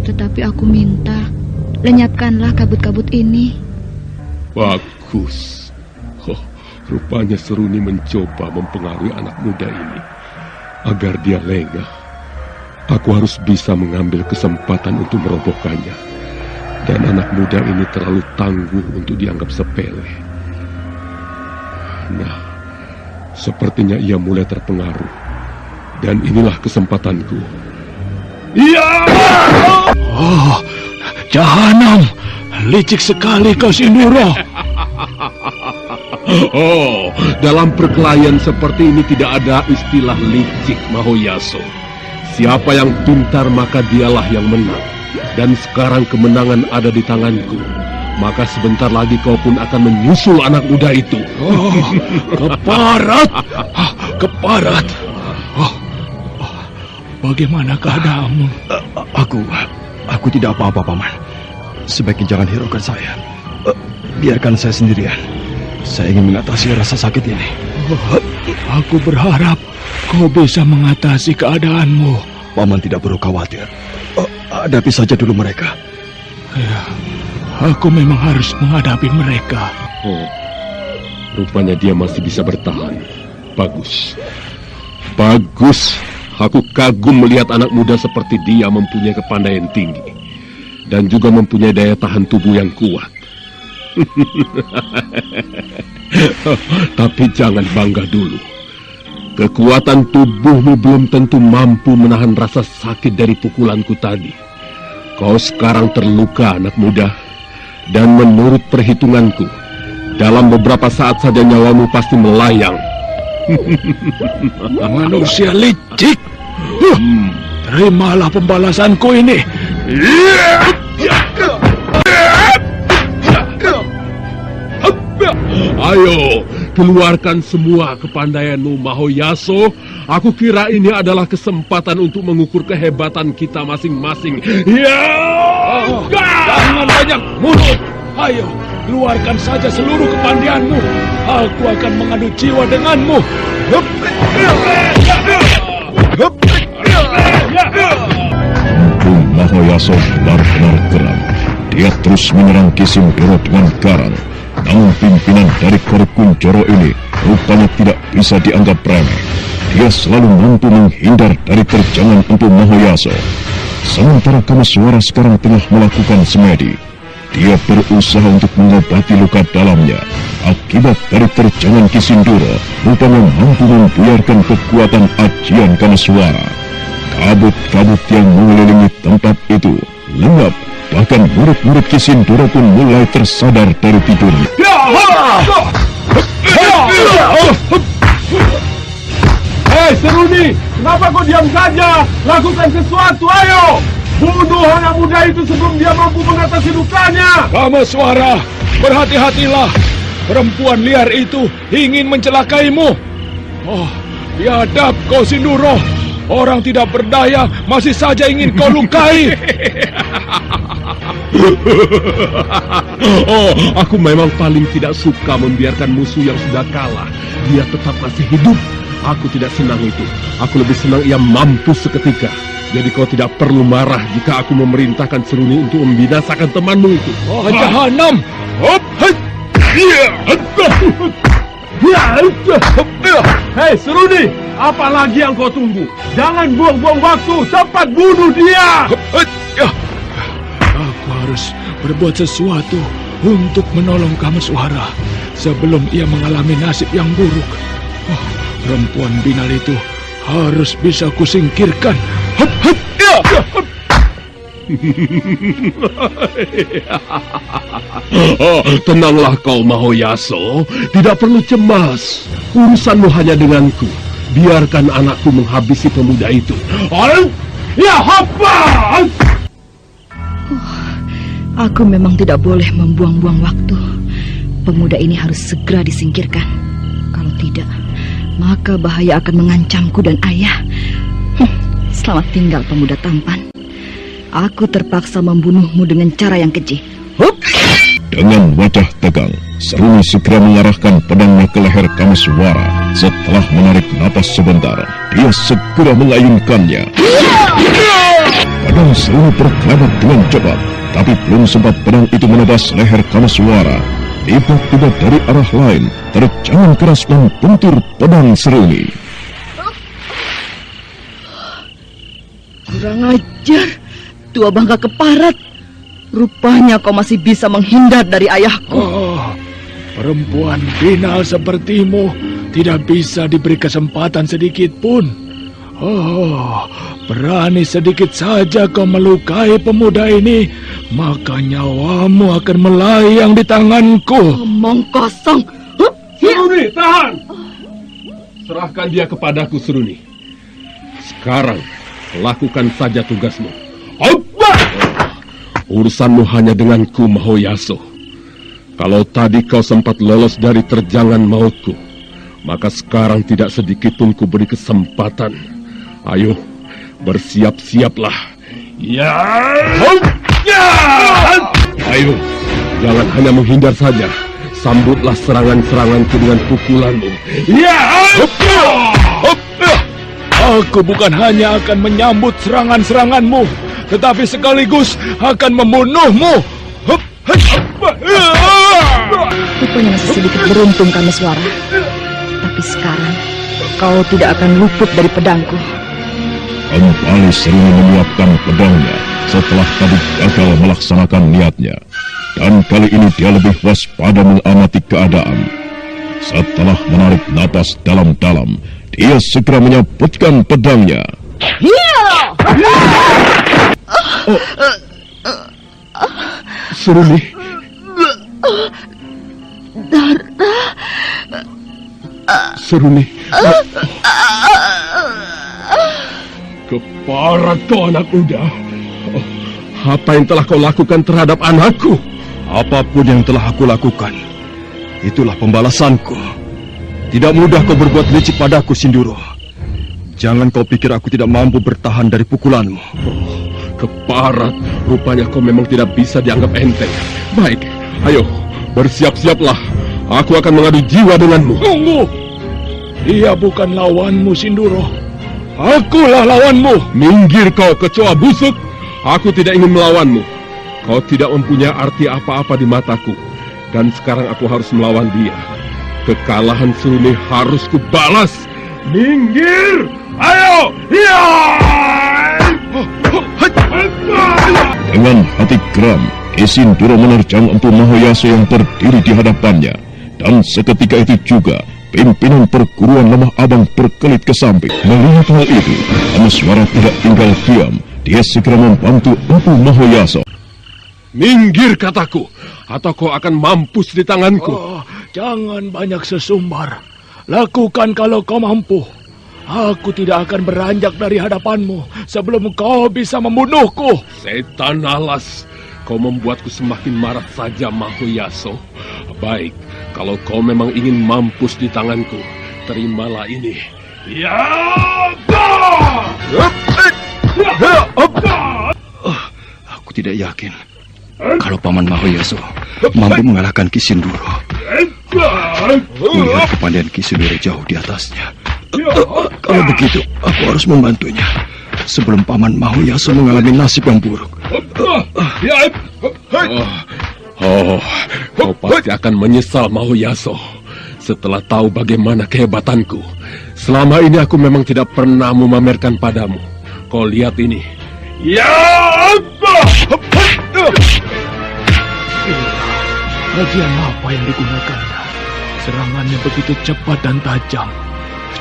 Tetapi aku minta, lenyapkanlah kabut-kabut ini. Bagus. Rupanya Seruni mencoba mempengaruhi anak muda ini agar dia lengah. Aku harus bisa mengambil kesempatan untuk merobohkannya. Dan anak muda ini terlalu tangguh untuk dianggap sepele. Nah, sepertinya ia mulai terpengaruh. Dan inilah kesempatanku. Iya! Jahanam! Licik sekali kau, Sinduro. Dalam perkelahian seperti ini tidak ada istilah licik, Mahoyaso. Siapa yang pintar maka dialah yang menang. Dan sekarang kemenangan ada di tanganku. Maka sebentar lagi kau pun akan menyusul anak muda itu. Keparat! Keparat! Bagaimana keadaanmu? Aku tidak apa-apa, Paman. Sebaiknya jangan hiraukan saya. Biarkan saya sendirian. Saya ingin mengatasi rasa sakit ini. Aku berharap kau bisa mengatasi keadaanmu. Paman tidak perlu khawatir. Hadapi saja dulu mereka. Ya, aku memang harus menghadapi mereka. Oh, rupanya dia masih bisa bertahan. Bagus. Bagus. Aku kagum melihat anak muda seperti dia mempunyai kepandaian tinggi. Dan juga mempunyai daya tahan tubuh yang kuat. Tapi jangan bangga dulu. Kekuatan tubuhmu belum tentu mampu menahan rasa sakit dari pukulanku tadi. Kau sekarang terluka, anak muda. Dan menurut perhitunganku, dalam beberapa saat saja nyawamu pasti melayang. Manusia licik. Terimalah pembalasanku ini. Ayo, keluarkan semua kepandaianmu, Mahoyaso. Aku kira ini adalah kesempatan untuk mengukur kehebatan kita masing-masing. Ya! Jangan banyak mulut. Ayo, keluarkan saja seluruh kepandaianmu. Aku akan mengadu jiwa denganmu. Empu Mahoyaso benar-benar geram. Dia terus menyerang Kisindoro dengan garang. Namun pimpinan dari Kori Kunjoro ini rupanya tidak bisa dianggap remeh. Dia selalu mampu menghindar dari terjangan Empu Mahoyaso. Sementara Kameswara sekarang tengah melakukan semedi. Dia berusaha untuk mengobati luka dalamnya. Akibat dari terjangan Kisindoro rupanya mampu membuyarkan kekuatan ajian Kameswara. Kabut-kabut yang mengelilingi tempat itu lenyap. Bahkan murid-murid Kisindoro pun mulai tersadar dari tidurnya. Hei, Seruni! Kenapa kau diam saja? Lakukan sesuatu, ayo! Bunuh anak muda itu sebelum dia mampu mengatasi lukanya! Kameswara, berhati-hatilah. Perempuan liar itu ingin mencelakaimu. Oh, biadab kau Sindoro. Orang tidak berdaya masih saja ingin kau lukai. Oh, aku memang paling tidak suka membiarkan musuh yang sudah kalah. Dia tetap masih hidup. Aku tidak senang itu. Aku lebih senang ia mampu seketika. Jadi kau tidak perlu marah jika aku memerintahkan Seruni untuk membinasakan temanmu itu. Oh, jahanam! Hei, Seruni! Apa lagi yang kau tunggu? Jangan buang-buang waktu. Cepat bunuh dia! Aku harus berbuat sesuatu untuk menolong Kameswara sebelum ia mengalami nasib yang buruk. Oh, perempuan binal itu harus bisa kusingkirkan. Oh, tenanglah kau, Mahoyaso. Tidak perlu cemas. Urusanmu hanya denganku. Biarkan anakku menghabisi pemuda itu. Ya, apa? Aku memang tidak boleh membuang-buang waktu. Pemuda ini harus segera disingkirkan. Kalau tidak, maka bahaya akan mengancamku dan ayah. Selamat tinggal, pemuda tampan. Aku terpaksa membunuhmu dengan cara yang keji. Dengan wajah tegang, Seruni segera mengarahkan pedangnya ke leher Kameswara. Setelah menarik napas sebentar, dia segera mengayunkannya. Pedang Seruni berkelebat dengan cepat, tapi belum sempat pedang itu menebas leher Kameswara. Tiba-tiba dari arah lain, terjangan keras membentur pedang Seruni. Kurang ajar, tua bangka keparat. Rupanya kau masih bisa menghindar dari ayahku. Oh, perempuan binal sepertimu tidak bisa diberi kesempatan sedikit pun. Oh, berani sedikit saja kau melukai pemuda ini, maka nyawamu akan melayang di tanganku. Omong kosong. Seruni, tahan! Serahkan dia kepadaku, Seruni. Sekarang, lakukan saja tugasmu. Urusanmu hanya denganku, Mahoyaso. Kalau tadi kau sempat lolos dari terjangan mautku, maka sekarang tidak sedikit pun kuberi kesempatan. Ayo, bersiap-siaplah. Ya! Ayo, jangan hanya menghindar saja. Sambutlah serangan-seranganku dengan pukulanmu. Ya! Aku bukan hanya akan menyambut serangan-seranganmu, tetapi sekaligus akan membunuhmu. Rupanya masih sedikit beruntung Kameswara. Tapi sekarang kau tidak akan luput dari pedangku. Kembali Seruni menyiapkan pedangnya setelah tadi gagal melaksanakan niatnya. Dan kali ini dia lebih waspada mengamati keadaan. Setelah menarik napas dalam-dalam, dia segera menyabetkan pedangnya. Seruni. Seruni. Keparat kau anak muda. Apa yang telah kau lakukan terhadap anakku? Apapun yang telah aku lakukan, itulah pembalasanku. Tidak mudah kau berbuat licik padaku, Sinduro. Jangan kau pikir aku tidak mampu bertahan dari pukulanmu. Keparat, rupanya kau memang tidak bisa dianggap enteng. Baik, ayo, bersiap-siaplah. Aku akan mengadu jiwa denganmu. Tunggu! Dia bukan lawanmu, Sinduro. Akulah lawanmu. Minggir kau, kecoa busuk. Aku tidak ingin melawanmu. Kau tidak mempunyai arti apa-apa di mataku. Dan sekarang aku harus melawan dia. Kekalahan Seruni harus kubalas. Minggir! Ayo! Ya! Dengan hati geram, Ki Sinduro menerjang Empu Mahoyaso yang berdiri di hadapannya. Dan seketika itu juga, pimpinan perguruan Lemah Abang berkelit ke samping. Melihat hal itu, Kameswara tidak tinggal diam. Dia segera membantu Empu Mahoyaso. Minggir kataku, atau kau akan mampus di tanganku. Jangan banyak sesumbar. Lakukan kalau kau mampu. Aku tidak akan beranjak dari hadapanmu sebelum kau bisa membunuhku. Setan alas, kau membuatku semakin marah saja, Mahoyaso. Baik, kalau kau memang ingin mampus di tanganku, terimalah ini. Ya! Aku tidak yakin kalau Paman Mahoyaso mampu mengalahkan Ki Sinduro. Melihat kepandaian Ki Sinduro jauh di atasnya. Kalau begitu, aku harus membantunya sebelum Paman Mahoyaso mengalami nasib yang buruk. Kau pasti akan menyesal, Mahoyaso, setelah tahu bagaimana kehebatanku. Selama ini aku memang tidak pernah memamerkan padamu. Kau lihat ini. Ya! Bagian apa yang digunakannya? Serangannya begitu cepat dan tajam.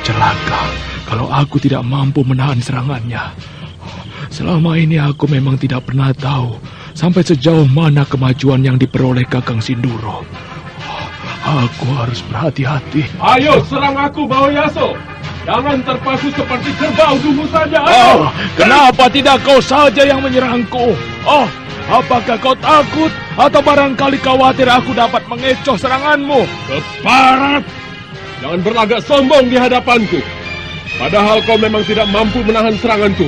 Celaka kalau aku tidak mampu menahan serangannya. Selama ini aku memang tidak pernah tahu sampai sejauh mana kemajuan yang diperoleh Kakang Sinduro. Aku harus berhati-hati. Ayo serang aku, Mahoyaso. Jangan terpaku seperti kerbau, tunggu saja. Kenapa tidak kau saja yang menyerangku? Apakah kau takut atau barangkali khawatir aku dapat mengecoh seranganmu? Keparat! Jangan berlagak sombong di hadapanku. Padahal kau memang tidak mampu menahan seranganku.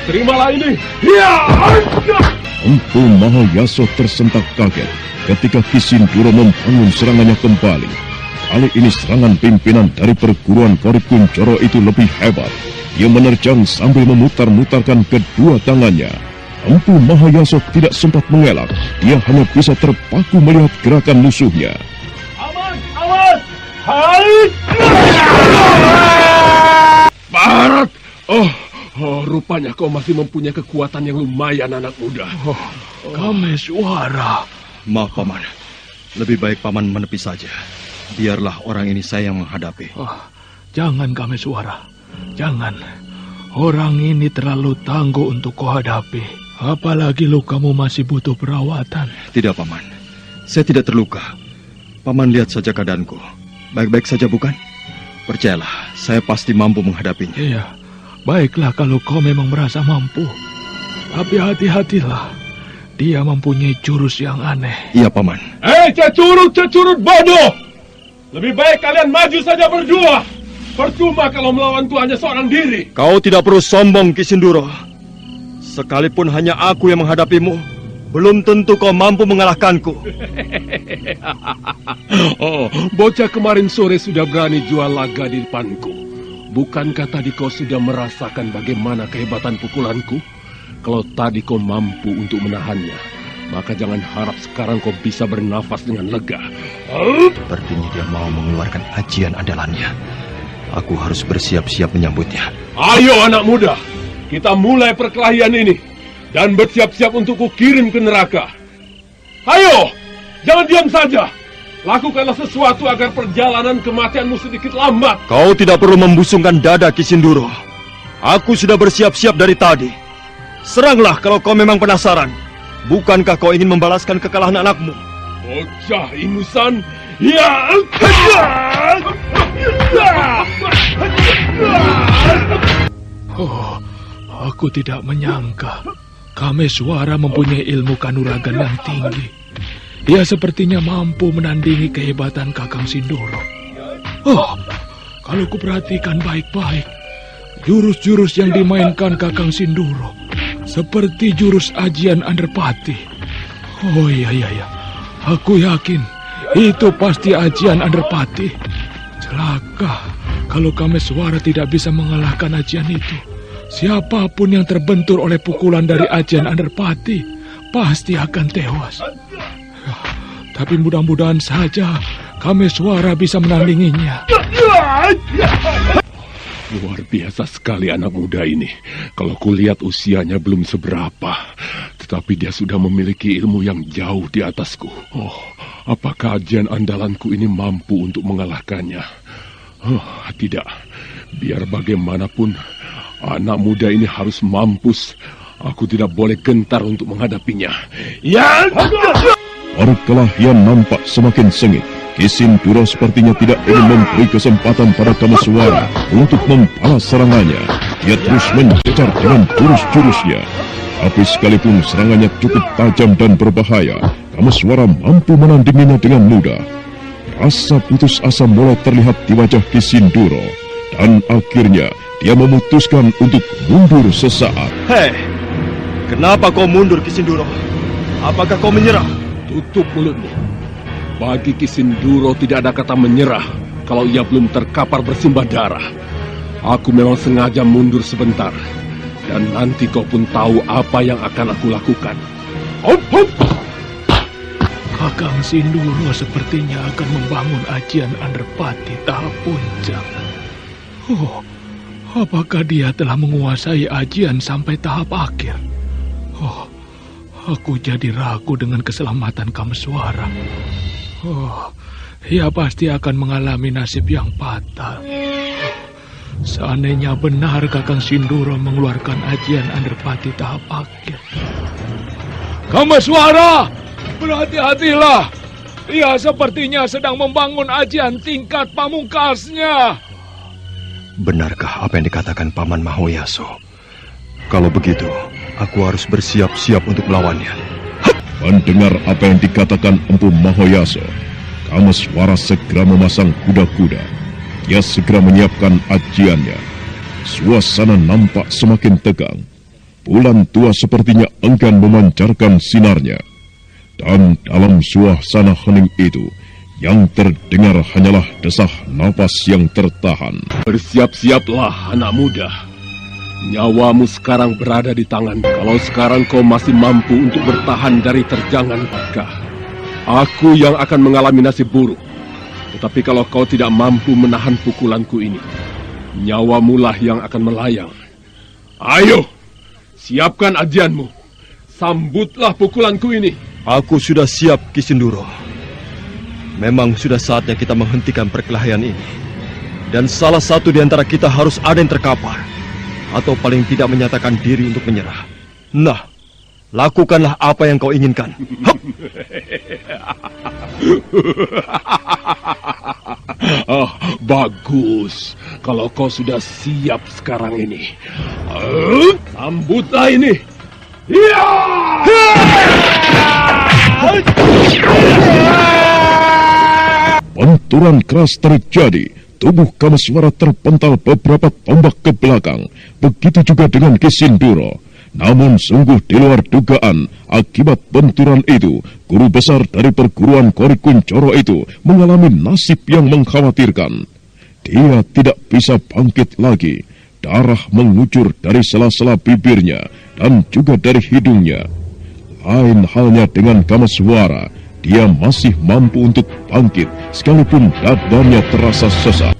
Terimalah ini. Ya! Empu Mahoyaso tersentak kaget ketika Ki Sinduro membangun serangannya kembali. Kali ini serangan pimpinan dari perguruan Kori Kunchoro itu lebih hebat. Dia menerjang sambil memutar-mutarkan kedua tangannya. Empu Mahoyaso tidak sempat mengelak. Dia hanya bisa terpaku melihat gerakan musuhnya. Aman! Hai! Barat! Rupanya kau masih mempunyai kekuatan yang lumayan, anak muda. Kameswara. Maaf, Paman. Lebih baik Paman menepi saja. Biarlah orang ini saya yang menghadapi. Jangan, Kameswara. Jangan. Orang ini terlalu tangguh untuk kau hadapi. Apalagi lukamu masih butuh perawatan. Tidak, Paman. Saya tidak terluka. Paman lihat saja keadaanku. Baik-baik saja, bukan? Percayalah, saya pasti mampu menghadapinya. Iya, baiklah kalau kau memang merasa mampu. Tapi hati-hatilah. Dia mempunyai jurus yang aneh. Iya, Paman. Cecurut bodoh! Lebih baik kalian maju saja berdua. Percuma kalau melawanku hanya seorang diri. Kau tidak perlu sombong, Ki Sinduro. Sekalipun hanya aku yang menghadapimu, belum tentu kau mampu mengalahkanku. Oh, bocah kemarin sore sudah berani jual laga di depanku. Bukankah tadi kau sudah merasakan bagaimana kehebatan pukulanku? Kalau tadi kau mampu untuk menahannya, maka jangan harap sekarang kau bisa bernafas dengan lega. Sepertinya dia mau mengeluarkan ajian andalannya. Aku harus bersiap-siap menyambutnya. Ayo anak muda, kita mulai perkelahian ini. Dan bersiap-siap untuk kukirim ke neraka. Ayo, jangan diam saja. Lakukanlah sesuatu agar perjalanan kematianmu sedikit lambat. Kau tidak perlu membusungkan dada, Kisinduro. Aku sudah bersiap-siap dari tadi. Seranglah kalau kau memang penasaran. Bukankah kau ingin membalaskan kekalahan anakmu? Bocah ingusan. Ya. Oh, aku tidak menyangka Kameswara mempunyai ilmu kanuragan yang tinggi. Dia sepertinya mampu menandingi kehebatan Kakang Sindoro. Oh, kalau kuperhatikan baik-baik, jurus-jurus yang dimainkan Kakang Sindoro seperti jurus ajian Anderpati. Oh iya, aku yakin itu pasti ajian Anderpati. Celaka kalau Kameswara tidak bisa mengalahkan ajian itu. Siapapun yang terbentur oleh pukulan dari ajian Anderpati pasti akan tewas. Tapi mudah-mudahan saja Kameswara bisa menandinginya. Luar biasa sekali anak muda ini. Kalau kulihat usianya belum seberapa, tetapi dia sudah memiliki ilmu yang jauh di atasku. Oh, apakah ajian andalanku ini mampu untuk mengalahkannya? Oh, tidak. Biar bagaimanapun, anak muda ini harus mampus. Aku tidak boleh gentar untuk menghadapinya. Ya! Perkelahian nampak semakin sengit. Kisinduro sepertinya tidak ingin memberi kesempatan pada Kameswara untuk membalas serangannya. Dia terus mencecar dengan jurus-jurusnya. Tapi sekalipun serangannya cukup tajam dan berbahaya, Kameswara mampu menandinginya dengan mudah. Rasa putus asa mulai terlihat di wajah Kisinduro. Dan akhirnya dia memutuskan untuk mundur sesaat. Hei, kenapa kau mundur, Kisinduro? Apakah kau menyerah? Tutup mulutmu. Bagi Kisinduro tidak ada kata menyerah kalau ia belum terkapar bersimbah darah. Aku memang sengaja mundur sebentar. Dan nanti kau pun tahu apa yang akan aku lakukan. Hop, hop! Kakang Sinduro sepertinya akan membangun ajian Anderpati tahap puncak. Oh, apakah dia telah menguasai ajian sampai tahap akhir? Oh, aku jadi ragu dengan keselamatan Kameswara. Oh, ia pasti akan mengalami nasib yang fatal. Seandainya benar Kakang Sinduro mengeluarkan ajian Anderpati tahap akhir. Kameswara, berhati-hatilah. Ia sepertinya sedang membangun ajian tingkat pamungkasnya. Benarkah apa yang dikatakan Paman Mahoyaso? Kalau begitu, aku harus bersiap-siap untuk melawannya. Mendengar apa yang dikatakan Empu Mahoyaso, Kameswara segera memasang kuda-kuda. Dia segera menyiapkan ajiannya. Suasana nampak semakin tegang. Bulan tua sepertinya enggan memancarkan sinarnya. Dan dalam suasana hening itu, yang terdengar hanyalah desah napas yang tertahan. Bersiap-siaplah anak muda. Nyawamu sekarang berada di tangan. Kalau sekarang kau masih mampu untuk bertahan dari terjangan Baka, aku yang akan mengalami nasib buruk. Tetapi kalau kau tidak mampu menahan pukulanku ini, nyawamulah yang akan melayang. Ayo, siapkan ajianmu. Sambutlah pukulanku ini. Aku sudah siap, Kisinduro. Memang sudah saatnya kita menghentikan perkelahian ini. Dan salah satu di antara kita harus ada yang terkapar. Atau paling tidak menyatakan diri untuk menyerah. Nah, lakukanlah apa yang kau inginkan. Oh, bagus. Kalau kau sudah siap sekarang ini, sambutlah ini. Ya! Benturan keras terjadi. Tubuh Kameswara terpental beberapa tombak ke belakang. Begitu juga dengan Kisinduro. Namun sungguh di luar dugaan, akibat benturan itu, guru besar dari perguruan Kori Kunchoro itu mengalami nasib yang mengkhawatirkan. Dia tidak bisa bangkit lagi. Darah mengucur dari sela-sela bibirnya dan juga dari hidungnya. Lain halnya dengan Kameswara, dia masih mampu untuk bangkit sekalipun dadanya terasa sesak.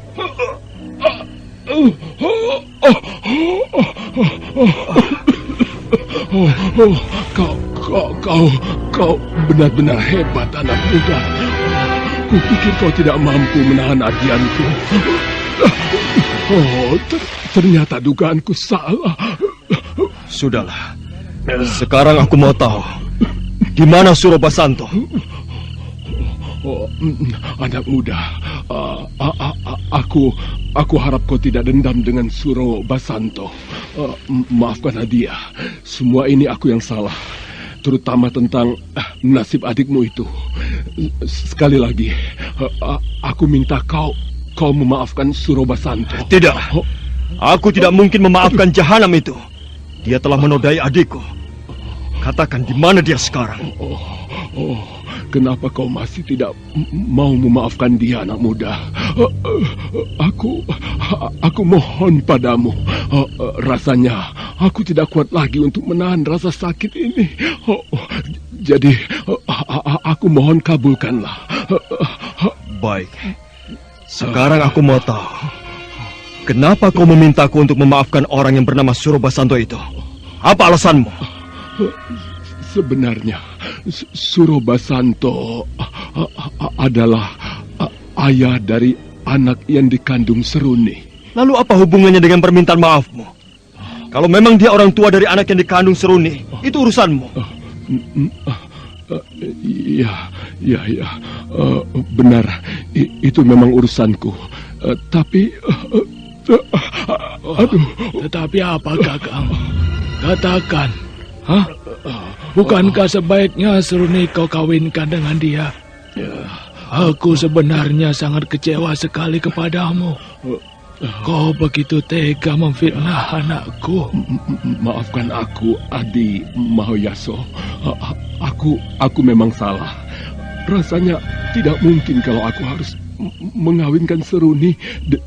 Kau benar-benar hebat, anak muda. Kupikir kau tidak mampu menahan ajianku. Ternyata dugaanku salah. Sudahlah. Sekarang aku mau tahu, di mana Suro Basanto? Anak muda, aku harap kau tidak dendam dengan Suro Basanto. Maafkan Nadia, semua ini aku yang salah, terutama tentang nasib adikmu itu. Sekali lagi, aku minta kau memaafkan Suro Basanto. Tidak, aku tidak mungkin memaafkan jahanam itu. Dia telah menodai adikku. Katakan di mana dia sekarang? Kenapa kau masih tidak mau memaafkan dia, anak muda? Aku mohon padamu. Rasanya aku tidak kuat lagi untuk menahan rasa sakit ini. Jadi aku mohon kabulkanlah. Baik. Sekarang aku mau tahu, kenapa kau memintaku untuk memaafkan orang yang bernama Suro Basanto itu? Apa alasanmu? Sebenarnya Suro Basanto adalah ayah dari anak yang dikandung Seruni. Lalu apa hubungannya dengan permintaan maafmu? Kalau memang dia orang tua dari anak yang dikandung Seruni, itu urusanmu. Ya, benar. Itu memang urusanku. Tapi, aduh. Tetapi apa, Kakang? Katakan, bukankah sebaiknya Seruni kau kawinkan dengan dia? Aku sebenarnya sangat kecewa sekali kepadamu. Kau begitu tega memfitnah anakku. Maafkan aku, Adi Mahoyaso. Aku memang salah. Rasanya tidak mungkin kalau aku harus mengawinkan Seruni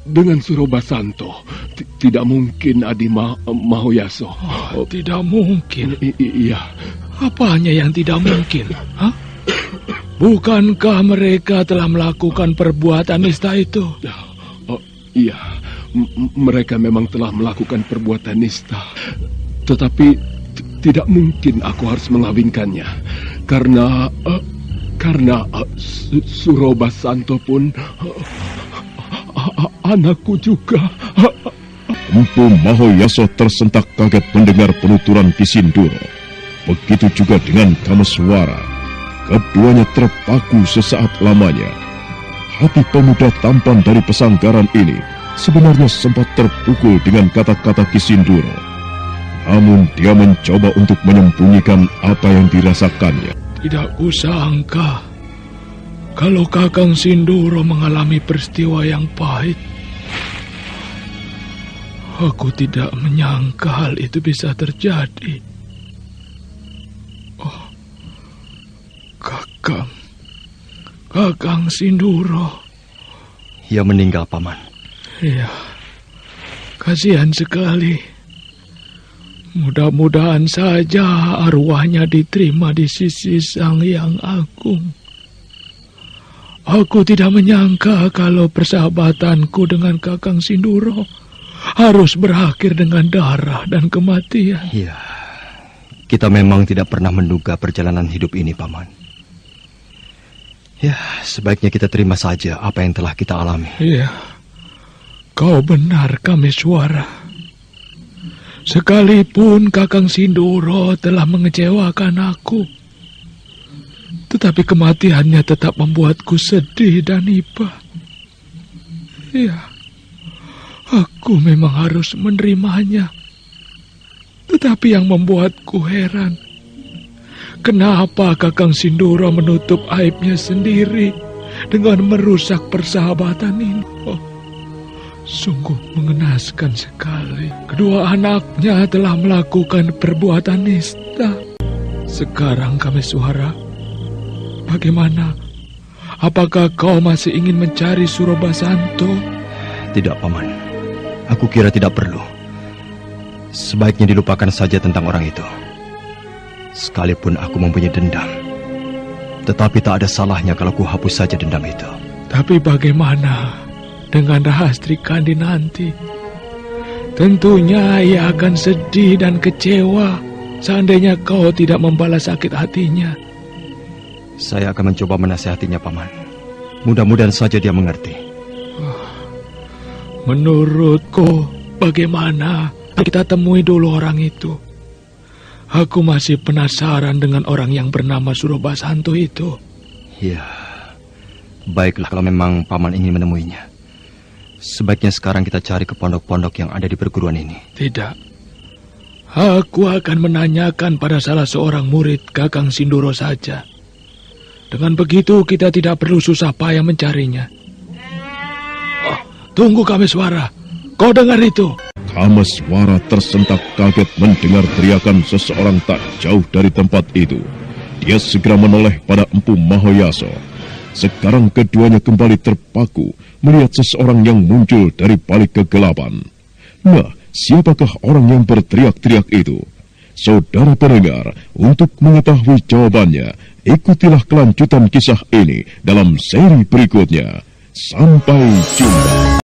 dengan Suro Basanto. Tidak mungkin, Adi Mahoyaso. Tidak mungkin? Iya. Apanya yang tidak mungkin? Bukankah mereka telah melakukan perbuatan nista itu? Iya, mereka memang telah melakukan perbuatan nista. Tetapi tidak mungkin aku harus mengawinkannya. Karena Suro Basanto pun anakku juga. Empu Mahoyaso tersentak kaget mendengar penuturan Kisinduro. Begitu juga dengan Kameswara. Keduanya terpaku sesaat lamanya. Hati pemuda tampan dari pesanggaran ini sebenarnya sempat terpukul dengan kata-kata Kisinduro. Namun dia mencoba untuk menyembunyikan apa yang dirasakannya. Tidak kusangka kalau Kakang Sinduro mengalami peristiwa yang pahit. Aku tidak menyangka hal itu bisa terjadi. Oh, Kakang Sinduro. Ia meninggal, Paman. Iya, kasihan sekali. Mudah-mudahan saja arwahnya diterima di sisi Sang Yang Agung. Aku tidak menyangka kalau persahabatanku dengan Kakang Sinduro harus berakhir dengan darah dan kematian. Iya, kita memang tidak pernah menduga perjalanan hidup ini, Paman. Ya, sebaiknya kita terima saja apa yang telah kita alami. Iya, kau benar, Kameswara. Sekalipun Kakang Sinduro telah mengecewakan aku, tetapi kematiannya tetap membuatku sedih dan iba. Ya, aku memang harus menerimanya. Tetapi yang membuatku heran, kenapa Kakang Sinduro menutup aibnya sendiri dengan merusak persahabatan ini? Oh, Sungguh mengenaskan sekali. Kedua anaknya telah melakukan perbuatan nista. Sekarang Kameswara, bagaimana? Apakah kau masih ingin mencari Surabasanto? Tidak, Paman. Aku kira tidak perlu. Sebaiknya dilupakan saja tentang orang itu. Sekalipun aku mempunyai dendam, tetapi tak ada salahnya kalau ku hapus saja dendam itu. Tapi bagaimana dengan Rahastri Kandi nanti? Tentunya ia akan sedih dan kecewa seandainya kau tidak membalas sakit hatinya. Saya akan mencoba menasihatinya, Paman. Mudah-mudahan saja dia mengerti. Menurutku, bagaimana kita temui dulu orang itu? Aku masih penasaran dengan orang yang bernama Surabasanto itu. Ya, baiklah kalau memang Paman ingin menemuinya. Sebaiknya sekarang kita cari ke pondok-pondok yang ada di perguruan ini. Tidak. Aku akan menanyakan pada salah seorang murid Kakang Sindoro saja. Dengan begitu kita tidak perlu susah payah mencarinya. Oh, tunggu Kameswara. Kau dengar itu? Kameswara tersentak kaget mendengar teriakan seseorang tak jauh dari tempat itu. Dia segera menoleh pada Empu Mahoyaso. Sekarang keduanya kembali terpaku melihat seseorang yang muncul dari balik kegelapan. Nah, siapakah orang yang berteriak-teriak itu? Saudara pendengar, untuk mengetahui jawabannya, ikutilah kelanjutan kisah ini dalam seri berikutnya. Sampai jumpa.